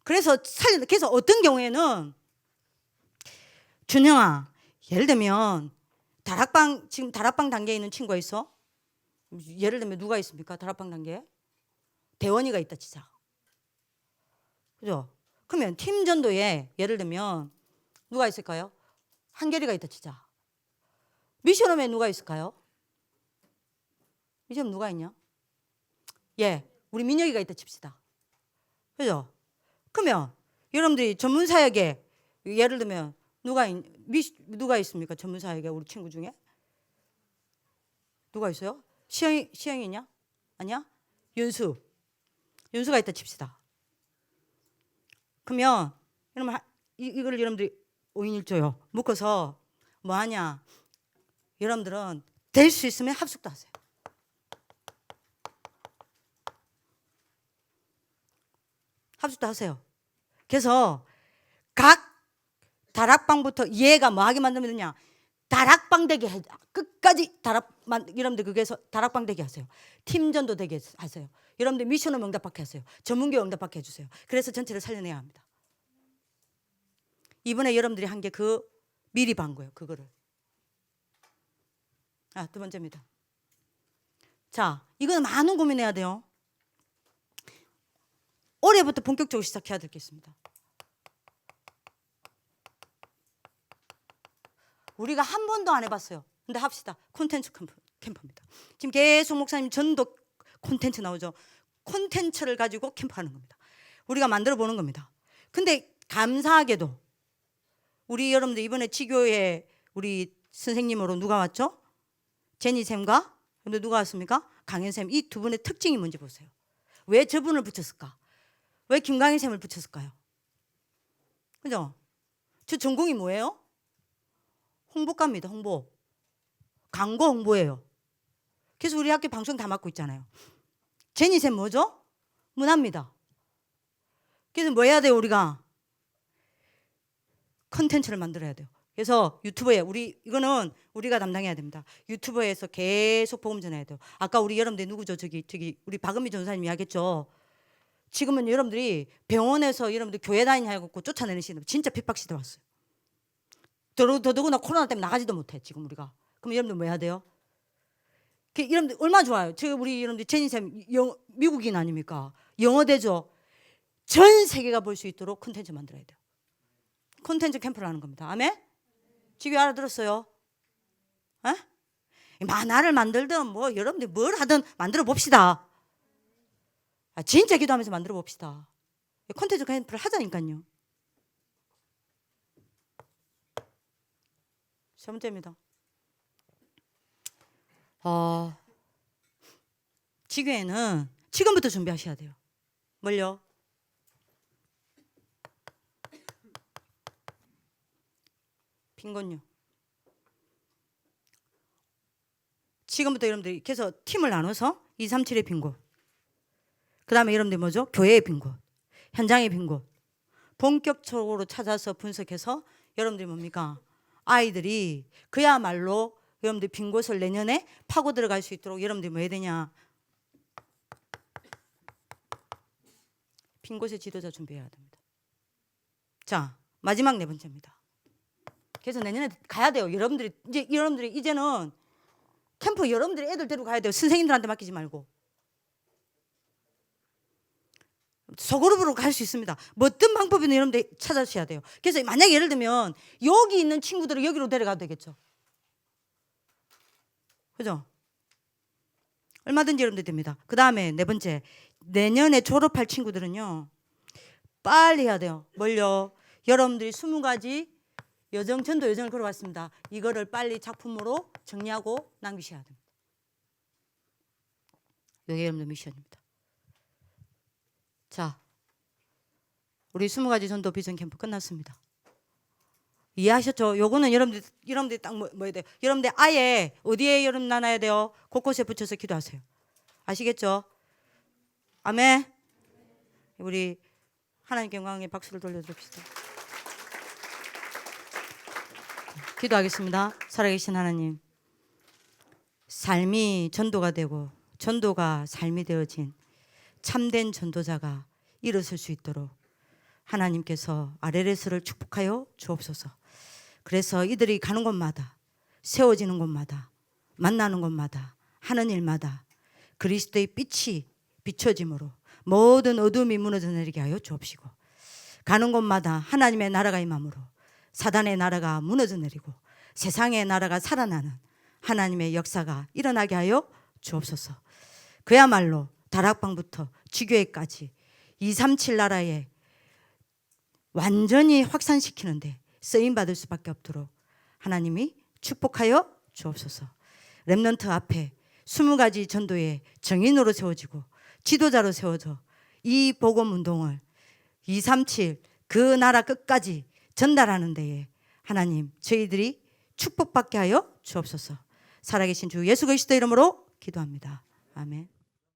그래서 어떤 경우에는 준영아, 예를 들면 지금 다락방 단계에 있는 친구가 있어? 예를 들면 누가 있습니까? 다락방 단계에? 대원이가 있다 치자. 그죠? 그러면 팀 전도에 예를 들면 누가 있을까요? 한결이가 있다 치자. 미션홈에 누가 있을까요? 미션홈 누가 있냐? 예, 우리 민혁이가 있다 칩시다. 그죠? 그러면 여러분들이 전문사역에 예를 들면 누가 있습니까? 전문사역에 우리 친구 중에? 누가 있어요? 시영이 있냐? 아니야? 윤수가 있다 칩시다. 그러면 이러면 이걸 여러분들이 5인 1조요 묶어서 뭐 하냐? 여러분들은 될 수 있으면 합숙도 하세요. 합숙도 하세요. 그래서 각 다락방부터 얘가 뭐 하게 만들면 되냐? 다락방 되게 해. 끝까지 여러분들 거기에서 다락방 되게 하세요. 팀전도 되게 하세요. 여러분들 미션을 응답받게 하세요. 전문교 응답받게 해주세요. 그래서 전체를 살려내야 합니다. 이번에 여러분들이 한 게 미리 반 거예요. 그거를. 두 번째입니다. 자, 이거는 많은 고민해야 돼요. 올해부터 본격적으로 시작해야 될 게 있습니다. 우리가 한 번도 안 해봤어요. 근데 합시다. 콘텐츠 캠프입니다. 지금 계속 목사님 전도 콘텐츠 나오죠. 콘텐츠를 가지고 캠프하는 겁니다. 우리가 만들어 보는 겁니다. 근데 감사하게도 우리 여러분들 이번에 지교회 우리 선생님으로 누가 왔죠? 제니쌤과 여러분들 누가 왔습니까? 강현쌤. 이 두 분의 특징이 뭔지 보세요. 왜 저분을 붙였을까? 왜 김강현쌤을 붙였을까요? 그죠? 저 전공이 뭐예요? 홍보과입니다. 홍보. 광고 홍보예요. 그래서 우리 학교 방송 다 맡고 있잖아요. 제니쌤 뭐죠? 문화입니다. 그래서 뭐 해야 돼요? 우리가 컨텐츠를 만들어야 돼요. 그래서 유튜브에 이거는 우리가 담당해야 됩니다. 유튜브에서 계속 복음 전해야 돼요. 아까 우리 여러분들 누구죠? 저기 우리 박은미 전사님 이야기했죠. 지금은 여러분들이 병원에서 여러분들 교회 다니냐고 쫓아내는 시대, 진짜 핍박 시대 왔어요. 더더구나 코로나 때문에 나가지도 못해 지금 우리가. 그럼 여러분들 뭐 해야 돼요? 여러분들 얼마나 좋아요. 우리 여러분들 제니쌤 미국인 아닙니까? 영어 되죠. 전 세계가 볼 수 있도록 콘텐츠 만들어야 돼요. 콘텐츠 캠프를 하는 겁니다. 아멘? 지금 알아들었어요? 만화를 만들든 뭐 여러분들 뭘 하든 만들어 봅시다. 진짜 기도하면서 만들어 봅시다. 콘텐츠 캠프를 하자니까요. 세 번째입니다. 지교회는 지금부터 준비하셔야 돼요. 뭘요? 빈곤요. 지금부터 여러분들이 그래서 팀을 나눠서 237의 빈곤. 그 다음에 여러분들이 뭐죠? 교회의 빈곤, 현장의 빈곤. 본격적으로 찾아서 분석해서 여러분들이 뭡니까? 아이들이 그야말로 여러분들 빈 곳을 내년에 파고 들어갈 수 있도록 여러분들이 뭐 해야 되냐? 빈 곳의 지도자 준비해야 됩니다. 자, 마지막 네 번째입니다. 그래서 내년에 가야 돼요. 여러분들이 이제는 캠프 여러분들이 애들 데리고 가야 돼요. 선생님들한테 맡기지 말고. 소그룹으로 갈 수 있습니다. 뭐 어떤 방법이든 여러분들 찾아주셔야 돼요. 그래서 만약에 예를 들면 여기 있는 친구들을 여기로 데려가도 되겠죠. 그죠? 얼마든지 여러분들 됩니다. 그 다음에 네 번째, 내년에 졸업할 친구들은요 빨리 해야 돼요. 뭘요? 여러분들이 20가지 전도 여정을 걸어왔습니다. 이거를 빨리 작품으로 정리하고 남기셔야 됩니다. 이게 여러분들 미션입니다. 자, 우리 20가지 전도 비전 캠프 끝났습니다. 이해하셨죠? 요거는 여러분들 딱 뭐 해야 돼요? 여러분들 아예 어디에 여러분 나눠야 돼요? 곳곳에 붙여서 기도하세요. 아시겠죠? 아멘. 우리 하나님께 영광의 박수를 돌려드립시다. 기도하겠습니다. 살아계신 하나님, 삶이 전도가 되고 전도가 삶이 되어진 참된 전도자가 일어설 수 있도록 하나님께서 RLS를 축복하여 주옵소서. 그래서 이들이 가는 곳마다, 세워지는 곳마다, 만나는 곳마다, 하는 일마다 그리스도의 빛이 비춰짐으로 모든 어둠이 무너져 내리게 하여 주옵시고, 가는 곳마다 하나님의 나라가 임함으로 사단의 나라가 무너져 내리고 세상의 나라가 살아나는 하나님의 역사가 일어나게 하여 주옵소서. 그야말로 다락방부터 지교회까지 237 나라에 완전히 확산시키는데 쓰임받을 수밖에 없도록 하나님이 축복하여 주옵소서. 렘넌트 앞에 20가지 전도의 정인으로 세워지고 지도자로 세워져 이 복음 운동을 237 그 나라 끝까지 전달하는 데에 하나님 저희들이 축복받게 하여 주옵소서. 살아계신 주 예수 그리스도 이름으로 기도합니다. 아멘.